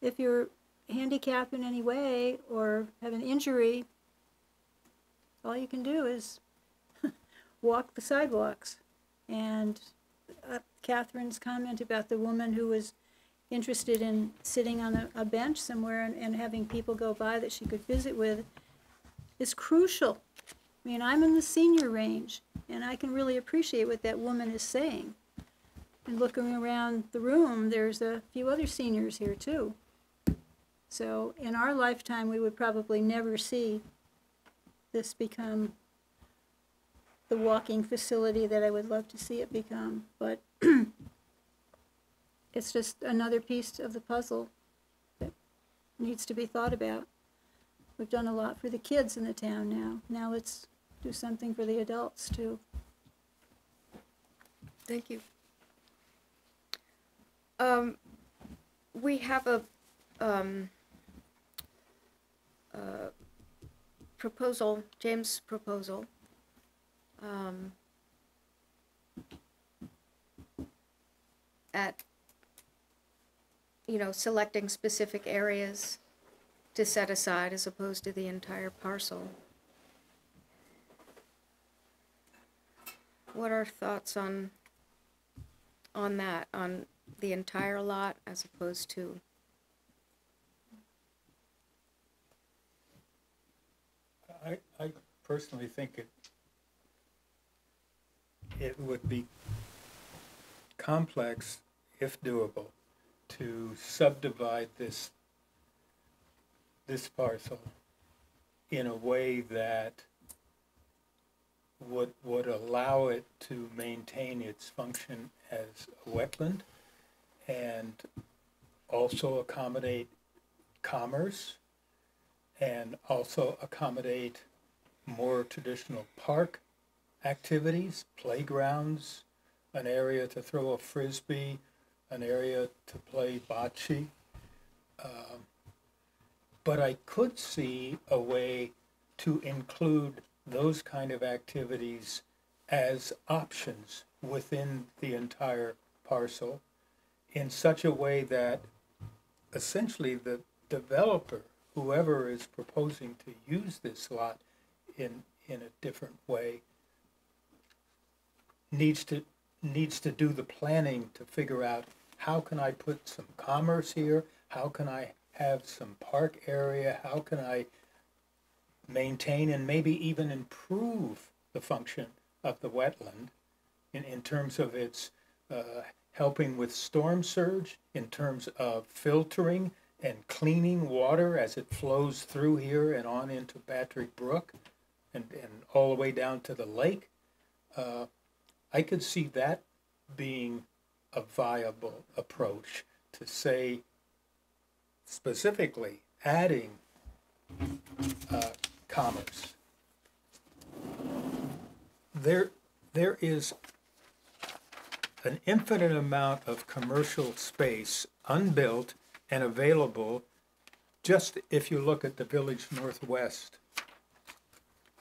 If you're handicapped in any way or have an injury, all you can do is walk the sidewalks. And Catherine's comment about the woman who was interested in sitting on a bench somewhere and having people go by that she could visit with is crucial. I mean, I'm in the senior range, and I can really appreciate what that woman is saying. And looking around the room, there's a few other seniors here too. So in our lifetime, we would probably never see this become the walking facility that I would love to see it become. But it's just another piece of the puzzle that needs to be thought about. We've done a lot for the kids in the town now. Now let's do something for the adults too. Thank you. We have a proposal, James' proposal. At, selecting specific areas to set aside as opposed to the entire parcel. What are thoughts on that, on the entire lot as opposed to? I personally think it would be complex, if doable, to subdivide this parcel in a way that would allow it to maintain its function as a wetland and also accommodate commerce and also accommodate more traditional park activities, playgrounds, an area to throw a frisbee, an area to play bocce. But I could see a way to include those kind of activities as options within the entire parcel in such a way that essentially the developer, whoever is proposing to use this lot in a different way, needs to do the planning to figure out, how can I put some commerce here? How can I have some park area? How can I maintain and maybe even improve the function of the wetland in terms of its helping with storm surge, in terms of filtering and cleaning water as it flows through here and on into Patrick Brook and all the way down to the lake. I could see that being a viable approach to, say, specifically adding commerce. There is an infinite amount of commercial space unbuilt and available. Just if you look at the Village Northwest,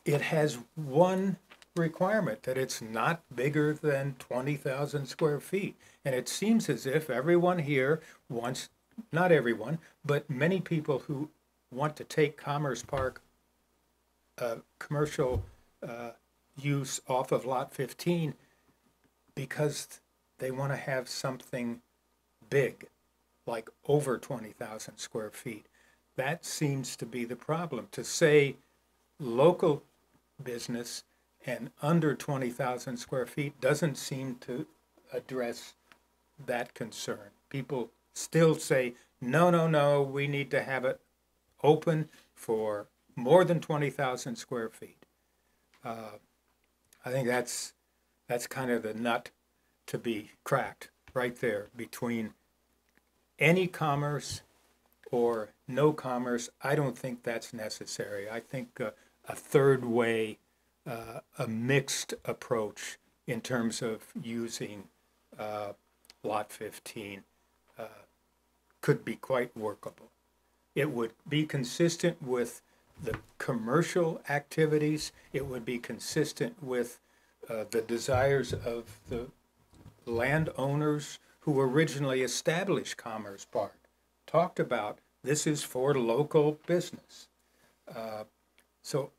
it has one requirement, that it's not bigger than 20,000 square feet. And it seems as if everyone here wants, not everyone, but many people who want to take Commerce Park commercial use off of Lot 15 because they want to have something big, like over 20,000 square feet. That seems to be the problem. To say local business and under 20,000 square feet doesn't seem to address that concern. People still say, no, we need to have it open for more than 20,000 square feet. I think that's kind of the nut to be cracked right there between any commerce or no commerce. I don't think that's necessary. I think a third way, a mixed approach in terms of using Lot 15 could be quite workable. It would be consistent with the commercial activities. It would be consistent with the desires of the landowners who originally established Commerce Park. Talked about, this is for local business. So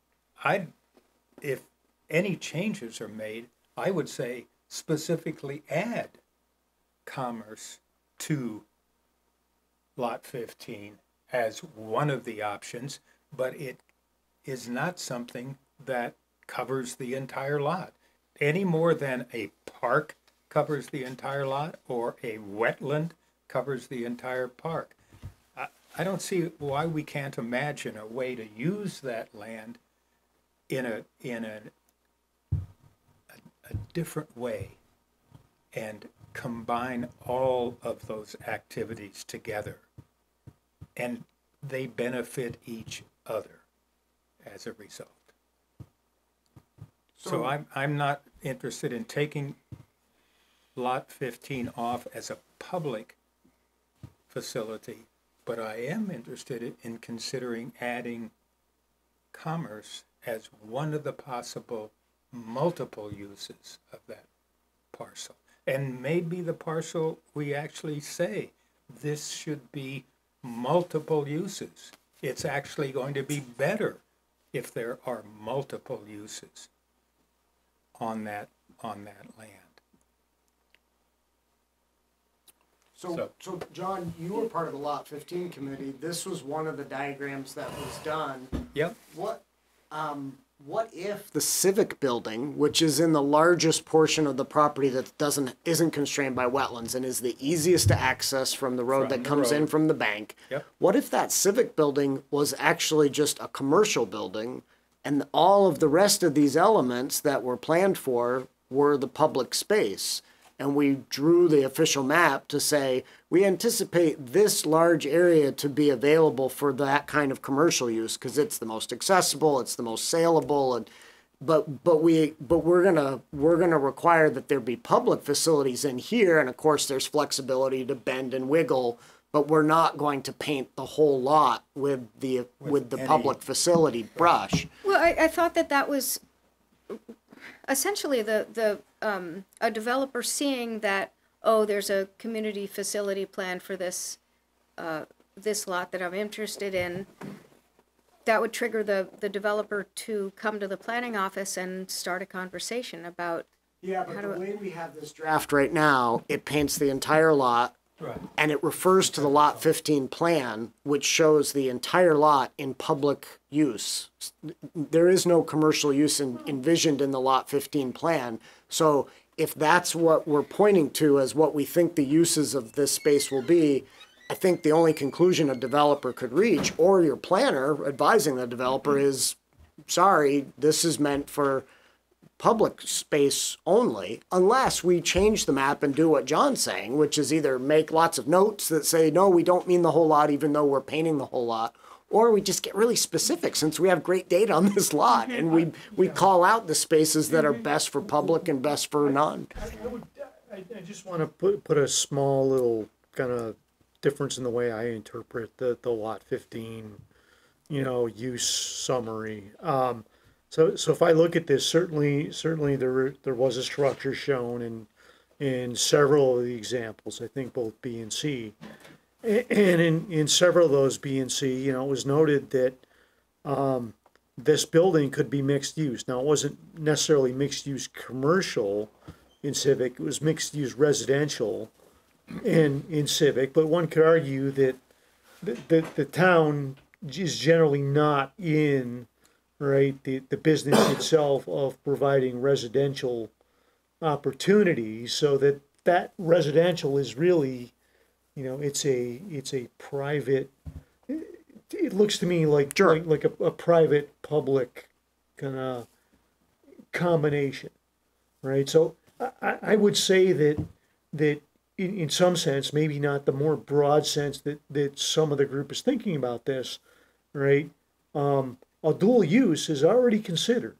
if any changes are made, I would say specifically add commerce to Lot 15 as one of the options, but it is not something that covers the entire lot any more than a park covers the entire lot or a wetland covers the entire park. I don't see why we can't imagine a way to use that land in a different way and combine all of those activities together, and they benefit each other as a result. So I'm not interested in taking Lot 15 off as a public facility, but I am interested in considering adding commerce as one of the possible multiple uses of that parcel. And maybe the parcel, we actually say, this should be multiple uses. It's actually going to be better if there are multiple uses on that land. So John, you were part of the Lot 15 committee. This was one of the diagrams that was done. Yep. What if the civic building, which is in the largest portion of the property that isn't constrained by wetlands and is the easiest to access from the road that comes in from the bank, Yep. what if that civic building was actually just a commercial building and all of the rest of these elements that were planned for were the public space? And we drew the official map to say, we anticipate this large area to be available for that kind of commercial use because it's the most accessible, it's the most saleable, and but we're gonna require that there be public facilities in here, and of course there's flexibility to bend and wiggle, but we're not going to paint the whole lot with the public facility brush. Well, I thought that was essentially a developer seeing that, oh, there's a community facility plan for this this lot that I'm interested in. That would trigger the developer to come to the planning office and start a conversation about. Yeah, but the way we have this draft right now, it paints the entire lot. Right. And it refers to the Lot 15 plan, which shows the entire lot in public use. There is no commercial use envisioned in the Lot 15 plan. So if that's what we're pointing to as what we think the uses of this space will be, I think the only conclusion a developer could reach, or your planner advising the developer, is, sorry, this is meant for public space only, unless we change the map and do what John's saying, which is either make lots of notes that say, no, we don't mean the whole lot, even though we're painting the whole lot, or we just get really specific since we have great data on this lot, and we call out the spaces that are best for public and best for none. I just want to put a small little kind of difference in the way I interpret the Lot 15, use summary. So if I look at this, certainly there was a structure shown in several of the examples. I think both B and C, and in several of those B and C, it was noted that this building could be mixed use. Now, it wasn't necessarily mixed use commercial in Civic; it was mixed use residential in Civic. But one could argue that the town is generally not in the business itself of providing residential opportunities, so that residential is really, it's a private. It looks to me like a private public kind of combination, right? So I would say that in some sense, maybe not the more broad sense that some of the group is thinking about this, right? A dual use is already considered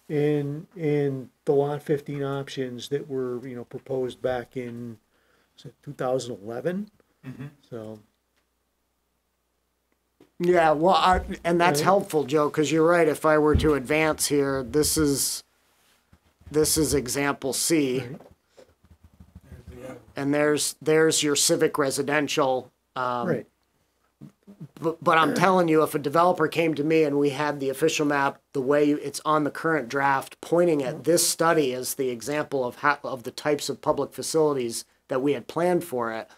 in the Lot 15 options that were proposed back in 2011. Mm-hmm. So yeah, well, and that's helpful, Joe, because you're right. If I were to advance here, this is example C, right. And there's your civic residential. Right. But I'm telling you, if a developer came to me and we had the official map, the way it's on the current draft, pointing at this study as the example of the types of public facilities that we had planned for it,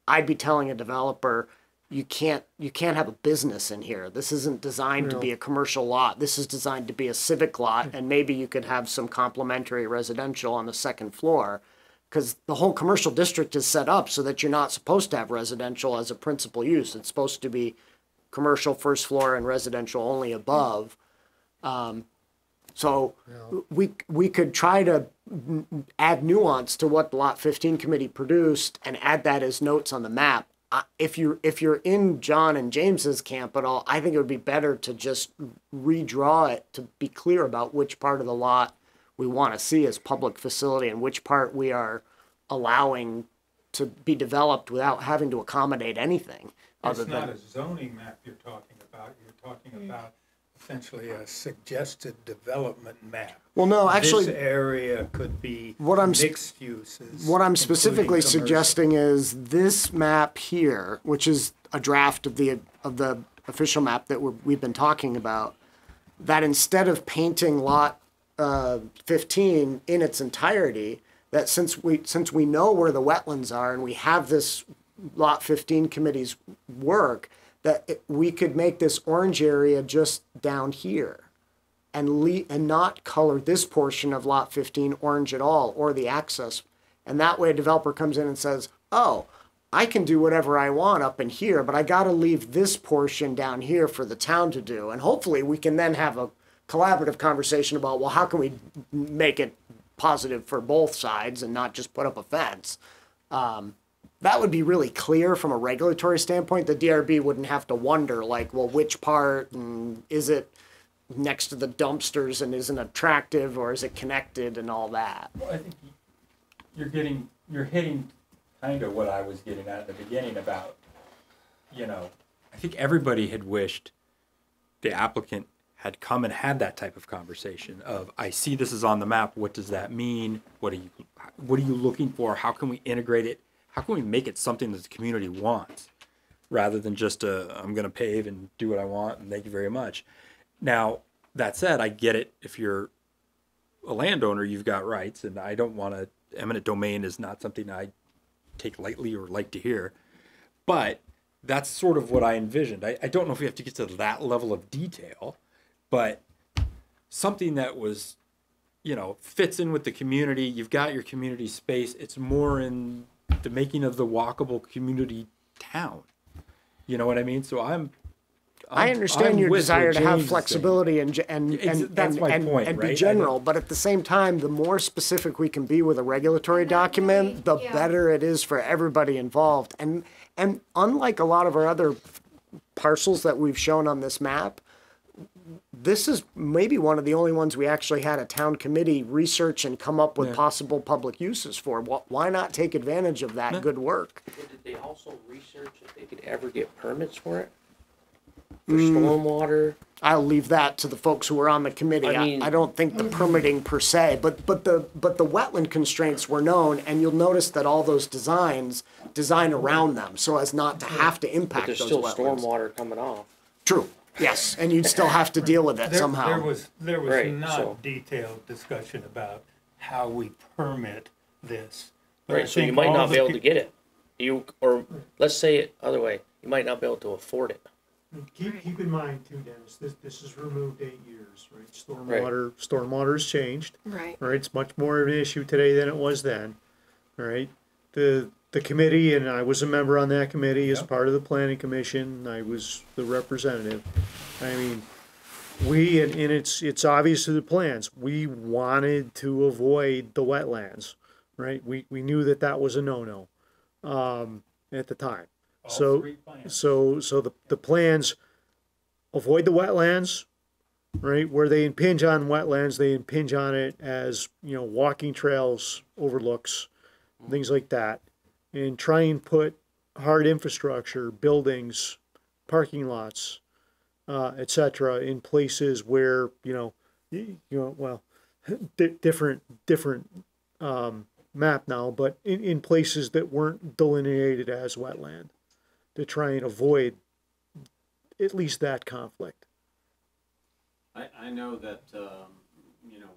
I'd be telling a developer, you can't have a business in here. This isn't designed to be a commercial lot. This is designed to be a civic lot, and maybe you could have some complementary residential on the second floor. because the whole commercial district is set up so that you're not supposed to have residential as a principal use. It's supposed to be commercial first floor and residential only above. So we could try to add nuance to what the Lot 15 committee produced and add that as notes on the map. If you're in John and James's camp at all, I think it would be better to just redraw it to be clear about which part of the lot we want to see as public facility and which part we are allowing to be developed without having to accommodate anything. It's not a zoning map you're talking about. You're talking about essentially a suggested development map. Well, no, actually, this area could be mixed uses. What I'm specifically suggesting is this map here, which is a draft of the official map that we've been talking about, that instead of painting lot 15 in its entirety, that since we know where the wetlands are and we have this lot 15 committee's work, that we could make this orange area just down here and not color this portion of lot 15 orange at all, or the access. And that way a developer comes in and says, oh, I can do whatever I want up in here, but I got to leave this portion down here for the town to do. And hopefully we can then have a collaborative conversation about, well, how can we make it positive for both sides and not just put up a fence? That would be really clear from a regulatory standpoint. The DRB wouldn't have to wonder, like, well, which part, and is it next to the dumpsters and isn't attractive, or is it connected and all that. Well, I think you're hitting kind of what I was getting at the beginning about, I think everybody had wished the applicant had come and had that type of conversation of, I see this is on the map, what does that mean? What are you looking for? How can we integrate it? How can we make it something that the community wants, rather than just I'm going to pave and do what I want and thank you very much. Now, that said, I get it. If you're a landowner, you've got rights, and I don't want to, eminent domain is not something I take lightly or like to hear. But that's sort of what I envisioned. I don't know if we have to get to that level of detail, but something that was, fits in with the community. You've got your community space. It's more in the making of the walkable community town. You know what I mean? So I understand your desire to have flexibility and that's my point, and right? be general, but at the same time, the more specific we can be with a regulatory document, the better it is for everybody involved. And unlike a lot of our other parcels that we've shown on this map, this is maybe one of the only ones we actually had a town committee research and come up with possible public uses for. Why not take advantage of that good work? But did they also research if they could ever get permits for it? For stormwater? I'll leave that to the folks who were on the committee. I don't think the permitting per se, but the wetland constraints were known, and you'll notice that all those design around them so as not to have to impact those wetlands. But there's still stormwater coming off. True. Yes, and you'd still have to deal with it somehow. There was Right, not detailed discussion about how we permit this. But Right, so you might not be able to get it. Or let's say it other way, you might not be able to afford it. Keep in mind too, Dennis, this is removed 8 years, right? Stormwater's changed. Right. Right, it's much more of an issue today than it was then. All right, the committee, and I was a member on that committee as part of the planning commission. I was the representative. I mean, and it's obvious to the plans. We wanted to avoid the wetlands, right? We knew that was a no-no at the time. So the plans avoid the wetlands, right? Where they impinge on wetlands, they impinge on it as, walking trails, overlooks, things like that. And try and put hard infrastructure, buildings, parking lots, etc., in places where, different map now, but in places that weren't delineated as wetland, to try and avoid at least that conflict. I know that,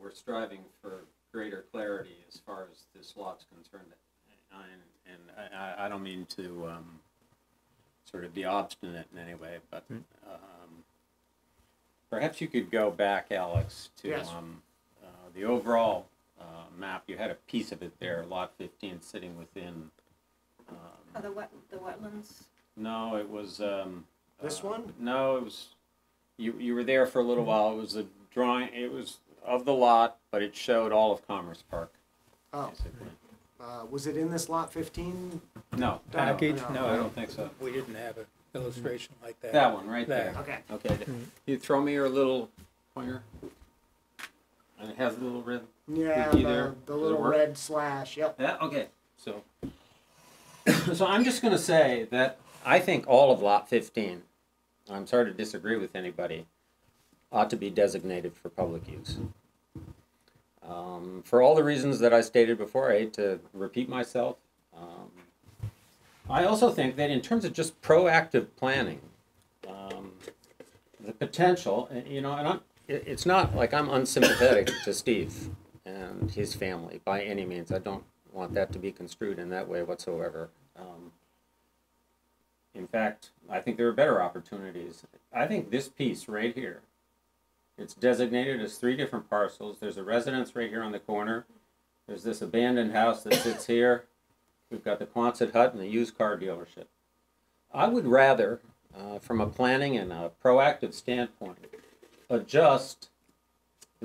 we're striving for greater clarity as far as this lot's concerned. And I don't mean to sort of be obstinate in any way, but perhaps you could go back, Alex, to the overall map, you had a piece of it there, lot 15 sitting within, Oh, the wetlands? no, it was, This one? no, it was, you were there for a little while, it was a drawing, it was of the lot, but it showed all of Commerce Park, Oh, basically. was it in this lot 15? No, Package? no, I don't think so. We didn't have an illustration like that. That one, right there. Okay. Okay, you throw me your little pointer? And it has a little red. Yeah, Would you there? the Does it little work? red slash, yep. Yeah, okay, so. So I'm just gonna say that I think all of lot 15, I'm sorry to disagree with anybody, ought to be designated for public use. For all the reasons that I stated before, I hate to repeat myself. I also think that in terms of just proactive planning, the potential, you know, and it's not like I'm unsympathetic to Steve and his family by any means. I don't want that to be construed in that way whatsoever. In fact, I think there are better opportunities. I think this piece right here, it's designated as 3 different parcels. There's a residence right here on the corner. There's this abandoned house that sits here. We've got the Quonset hut and the used car dealership. I would rather, from a planning and a proactive standpoint, adjust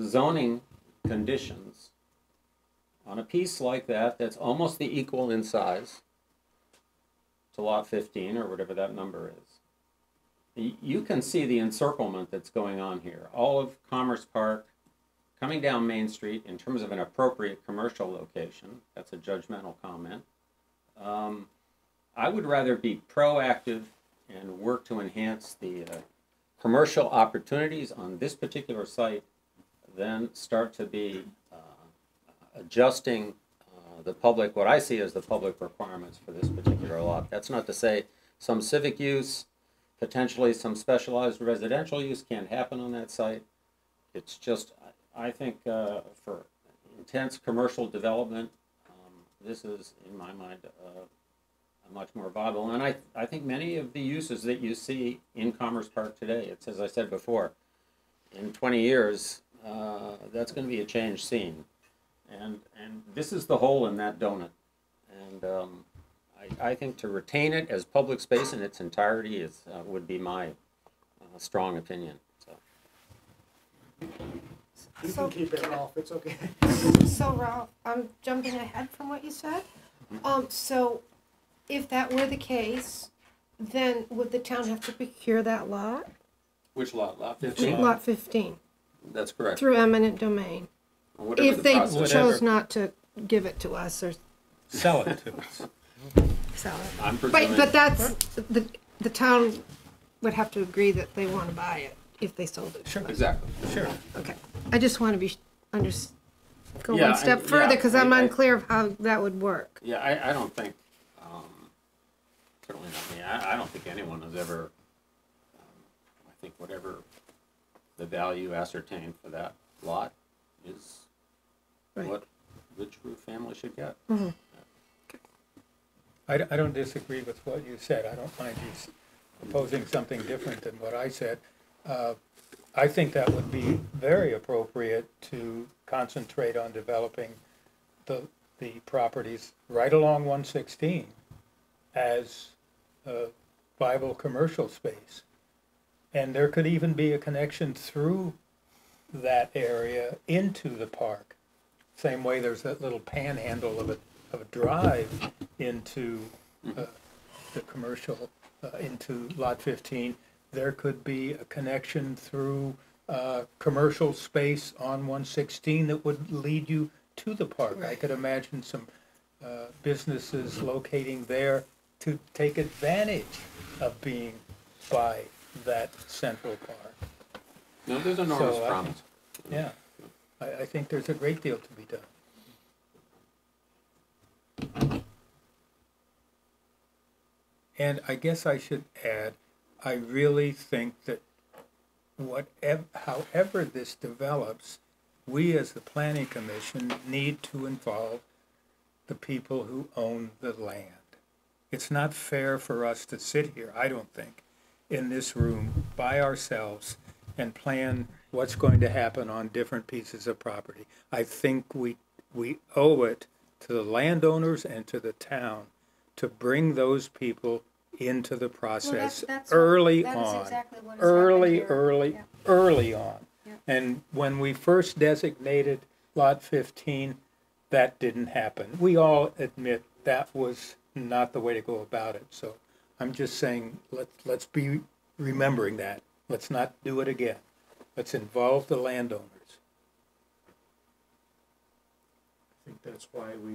zoning conditions on a piece like that that's almost the equal in size to lot 15 or whatever that number is. You can see the encirclement that's going on here. All of Commerce Park coming down Main Street in terms of an appropriate commercial location. That's a judgmental comment. I would rather be proactive and work to enhance the commercial opportunities on this particular site than start to be adjusting the public, what I see as the public requirements for this particular lot. That's not to say some civic use, potentially some specialized residential use can't happen on that site. It's just, I think for intense commercial development, this is, in my mind, a much more viable. And I think many of the uses that you see in Commerce Park today, it's as I said before, in 20 years, that's going to be a changed scene. And this is the hole in that donut. And I think to retain it as public space in its entirety is would be my strong opinion. So. You can keep it, Ralph, it's okay. So Ralph, I'm jumping ahead from what you said. So if that were the case, then would the town have to procure that lot? Which lot? Lot 15? Lot 15. That's correct. Through eminent domain. Whatever If the they process chose is. not to give it to us or Sell it to us. sell it. I'm presuming. But that's, the town would have to agree that they want to buy it if they sold it. Sure. Exactly. Sure. Okay. I just want to be, go Yeah, one step and- further yeah, because I'm I- unclear of how that would work. Yeah, I don't think, certainly not me, I don't think anyone has ever, I think whatever the value ascertained for that lot is Right. what the true family should get. Mm-hmm. I don't disagree with what you said. I don't mind you proposing something different than what I said. I think that would be very appropriate to concentrate on developing the properties right along 116 as a viable commercial space. And there could even be a connection through that area into the park. Same way there's that little panhandle of a drive into the commercial, into lot 15. There could be a connection through commercial space on 116 that would lead you to the park. I could imagine some businesses locating there to take advantage of being by that central park. No, there's enormous So, promise. Yeah, I think there's a great deal to be done. And I guess I should add, I really think that however this develops, we as the Planning Commission need to involve the people who own the land. It's not fair for us to sit here, I don't think, in this room by ourselves and plan what's going to happen on different pieces of property. I think we we owe it to the landowners and to the town to bring those people into the process early that is on. exactly what has happened here. Early on. Yeah. And when we first designated Lot 15, that didn't happen. We all admit that was not the way to go about it. So I'm just saying, let's be remembering that. Let's not do it again. Let's involve the landowners. I think that's why we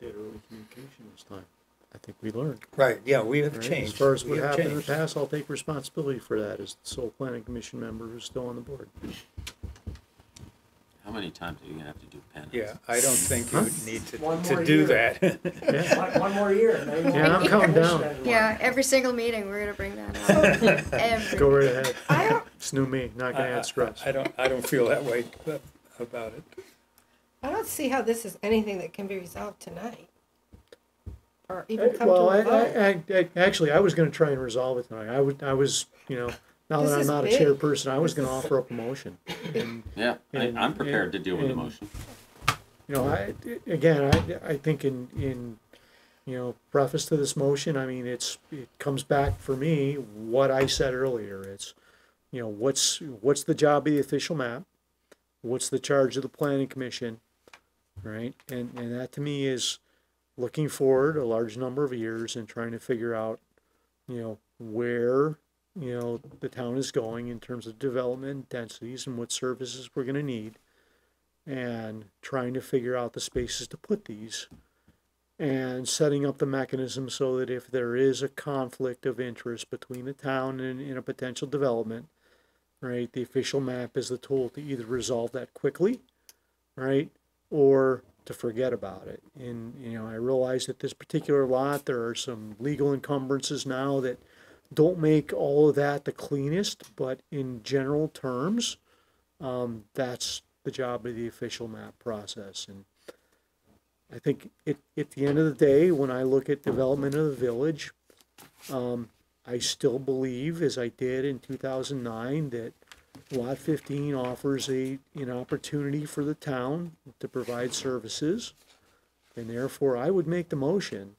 did early communication this time. I think we learned. Right, yeah, we have Right? changed. As far as We what have happened in the changed. past, I'll take responsibility for that as the sole planning commission member who's still on the board. How many times are you gonna have to do penance? Yeah, I don't think you need One to more do year. that. One more year. And then Yeah, I'm counting down. Yeah, every single meeting, we're gonna bring that up. Every. Go right ahead. It's new me, not gonna add stress. I don't feel that way about it. I don't see how this is anything that can be resolved tonight. Or even come Well, to a vote. actually, I was gonna try and resolve it tonight. I was, now This that I'm is not a big. chairperson, I was This gonna is- offer up a motion. And, Yeah, And- I'm prepared to deal with the and- motion. I think in preface to this motion, I mean, it comes back for me, what I said earlier. It's, what's the job of the official map? What's the charge of the planning commission? Right? And that to me is looking forward a large number of years and trying to figure out, where, the town is going in terms of development densities and what services we're gonna need, and trying to figure out the spaces to put these, and setting up the mechanism so that if there is a conflict of interest between the town and a potential development, right, the official map is the tool to either resolve that quickly, right, or to forget about it. And, I realize that this particular lot, there are some legal encumbrances now that don't make all of that the cleanest, but in general terms, that's the job of the official map process. And I think at the end of the day, when I look at development of the village, I still believe, as I did in 2009, that Lot 15 offers an opportunity for the town to provide services, and therefore I would make the motion,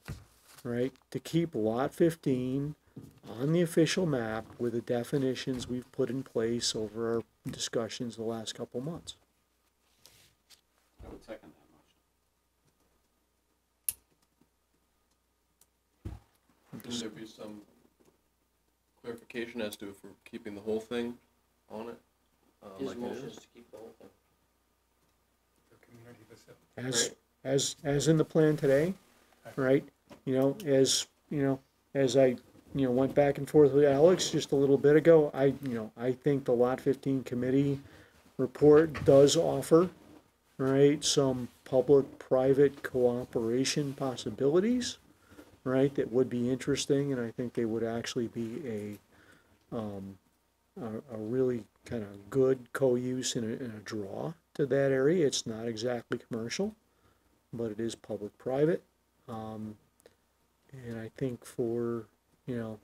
right, to keep Lot 15 on the official map with the definitions we've put in place over our discussions the last couple months. I would second that motion. Can there be some clarification as to if we're keeping the whole thing on it? His like it motion is? is to keep the whole thing. As in the plan today, right? As I went back and forth with Alex just a little bit ago, I think the Lot 15 committee report does offer, right, some public-private cooperation possibilities, right, that would be interesting, and I think they would actually be a really kind of good co-use and a draw to that area. It's not exactly commercial, but it is public-private. And I think for, for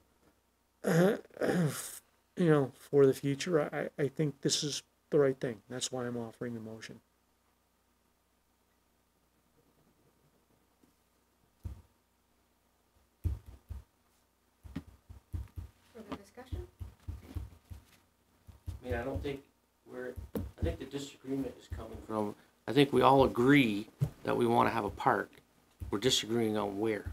the future, I think this is the right thing. That's why I'm offering the motion. Further discussion? I mean, I think the disagreement is coming from, I think we all agree that we want to have a park. We're disagreeing on where.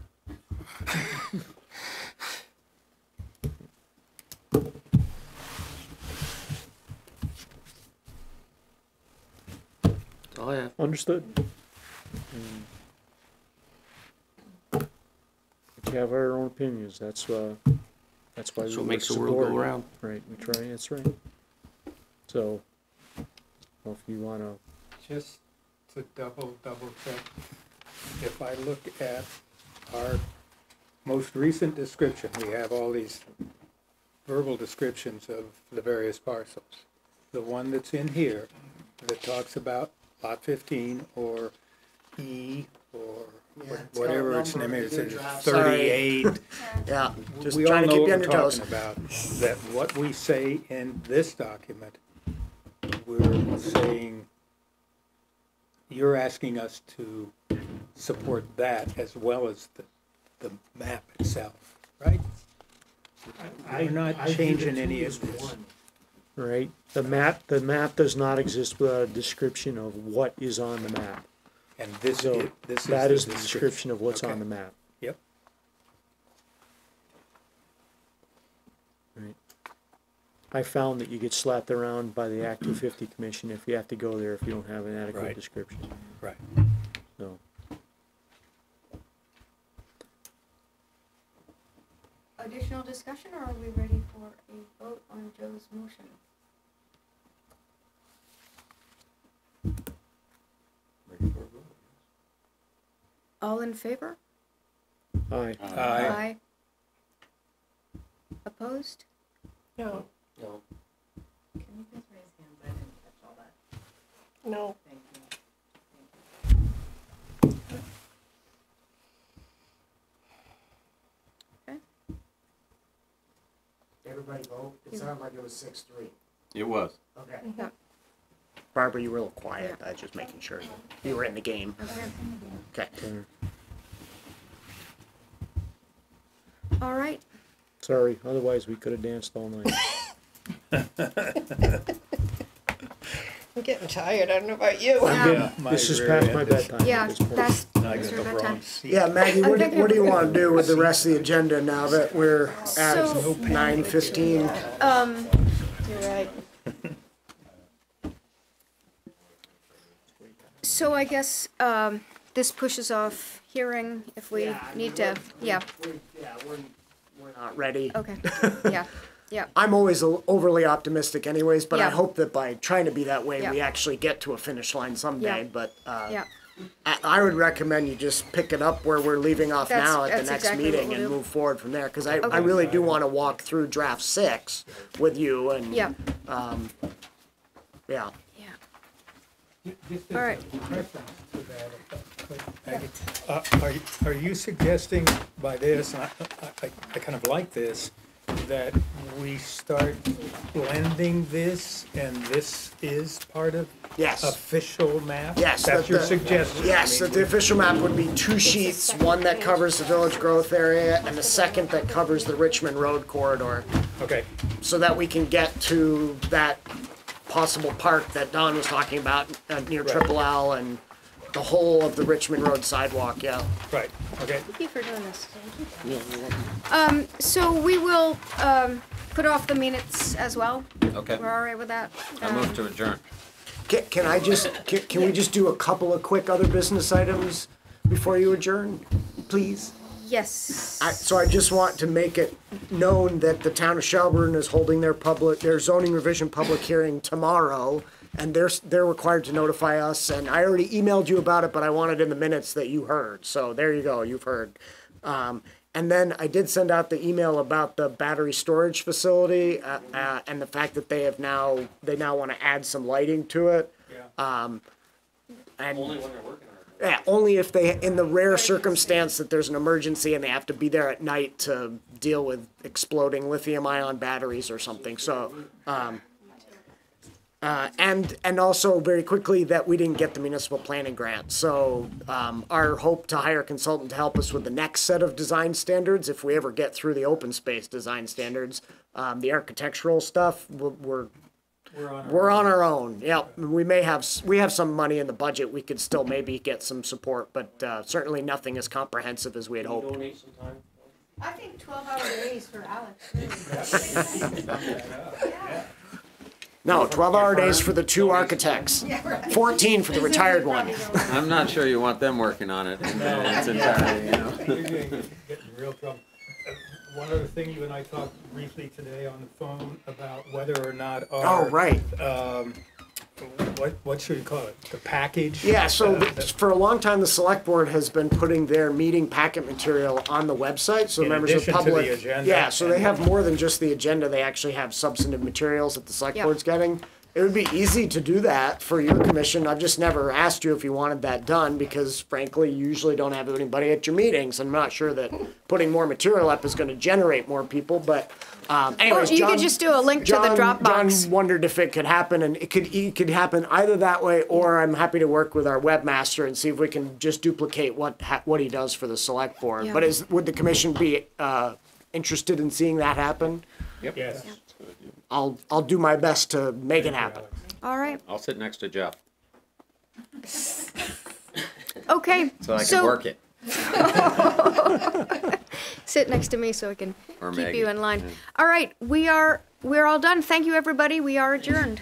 That's all I have. Understood. We have our own opinions. That's why That's we what work makes the as a world go board. round. Right, we try, that's right. So, well, if you wanna, Just to double check, if I look at our most recent description, we have all these verbal descriptions of the various parcels. The one that's in here that talks about Lot 15 or E or whatever its name is, 38. Yeah, just We all trying to know keep what you on we're your toes. talking about, that what we say in this document, we're saying you're asking us to support that as well as the map itself, right? We're not changing any of this. Right? The map does not exist without a description of what is on the map. And this So that is the description of what's on the map. Yep. Right. I found that you get slapped around by the Act 250 Commission if you have to go there if you don't have an adequate Right. description. Right. So, Additional discussion, or are we ready for a vote on Joe's motion? All in favor? aye. Aye. Opposed? No. No. Can you guys raise hands? I didn't catch all that. No. Thank you. Everybody vote? It sounded like it was 6-3. It was. Okay. Yeah. Barbara, you were a little quiet. I was just making sure you were in the game. Okay. Okay. All right. Sorry, otherwise we could have danced all night. I'm getting tired. I don't know about you. This is past my bedtime. Yeah, at this point. that's I got the bedtime. wrong seat. Yeah, Maggie, what do you want to do with the rest of the agenda now that we're at So- 9:15? You're right. So I guess, this pushes off hearing if we need to, yeah, We're not ready. okay, yeah, yeah. I'm always overly optimistic anyways, but I Yeah. hope that by trying to be that way, we Yeah. actually get to a finish line someday. Yeah. But Yeah. I would recommend you just pick it up where we're leaving off That's- now at the that's next exactly what meeting we'll and do. move forward from there. Because I Okay. really do want to walk through draft 6 with you and Yeah. Yeah. All right. Are you suggesting by this, and I kind of like this, that we start blending this and this is part of Yes. official map? Yes. That's that your the- suggestion? Yes, that the official map would be 2 sheets, one that covers the village growth area and the second that covers the Richmond Road corridor. Okay, So that we can get to that possible park that Don was talking about near Right. Triple L and the whole of the Richmond Road sidewalk, yeah. right, okay. Thank you for doing this. So we will, put off the minutes as well. Okay. We're all right with that? I move to adjourn. Can I just, can we just do a couple of quick other business items before you adjourn, please? Yes. So I just want to make it known that the town of Shelburne is holding their zoning revision public hearing tomorrow, and they're required to notify us, and I already emailed you about it, but I wanted in the minutes that you heard, so there you go, you've heard. And then I did send out the email about the battery storage facility, and the fact that they now want to add some lighting to it. And Only when they're working on it. yeah, only if they, in the rare circumstance that there's an emergency and they have to be there at night to deal with exploding lithium-ion batteries or something. So, and also very quickly that we didn't get the municipal planning grant. So, our hope to hire a consultant to help us with the next set of design standards, if we ever get through the open space design standards, the architectural stuff, we're on our own. Yep. We have some money in the budget. We could still maybe get some support, but certainly nothing as comprehensive as we had hoped. Donate some time. I think 12-hour days for Alex. No, 12-hour days for the 2 architects. 14 for the retired one. I'm not sure you want them working on it in its entirety, you know. You're getting in real trouble. One other thing, you and I talked briefly today on the phone about whether or not our. Oh, right. What should we call it? The package? Yeah, so for a long time, the select board has been putting their meeting packet material on the website, so In members of addition to public. the agenda Yeah, so they have more than just the agenda, they actually have substantive materials that the select Yeah. board's getting. It would be easy to do that for your commission. I've just never asked you if you wanted that done because frankly, you usually don't have anybody at your meetings. I'm not sure that putting more material up is gonna generate more people, but, anyways, Or you John- could just do a link to the Dropbox. John wondered if it could happen, and it could happen either that way, or I'm happy to work with our webmaster and see if we can just duplicate what he does for the select board. Yeah. But would the commission be, interested in seeing that happen? Yes. I'll do my best to make it happen. All right, I'll sit next to Jeff, okay. so I can work it. Sit next to me so I can Or keep Maggie, you in line. yeah. All right, we're all done. Thank you, everybody. We are adjourned.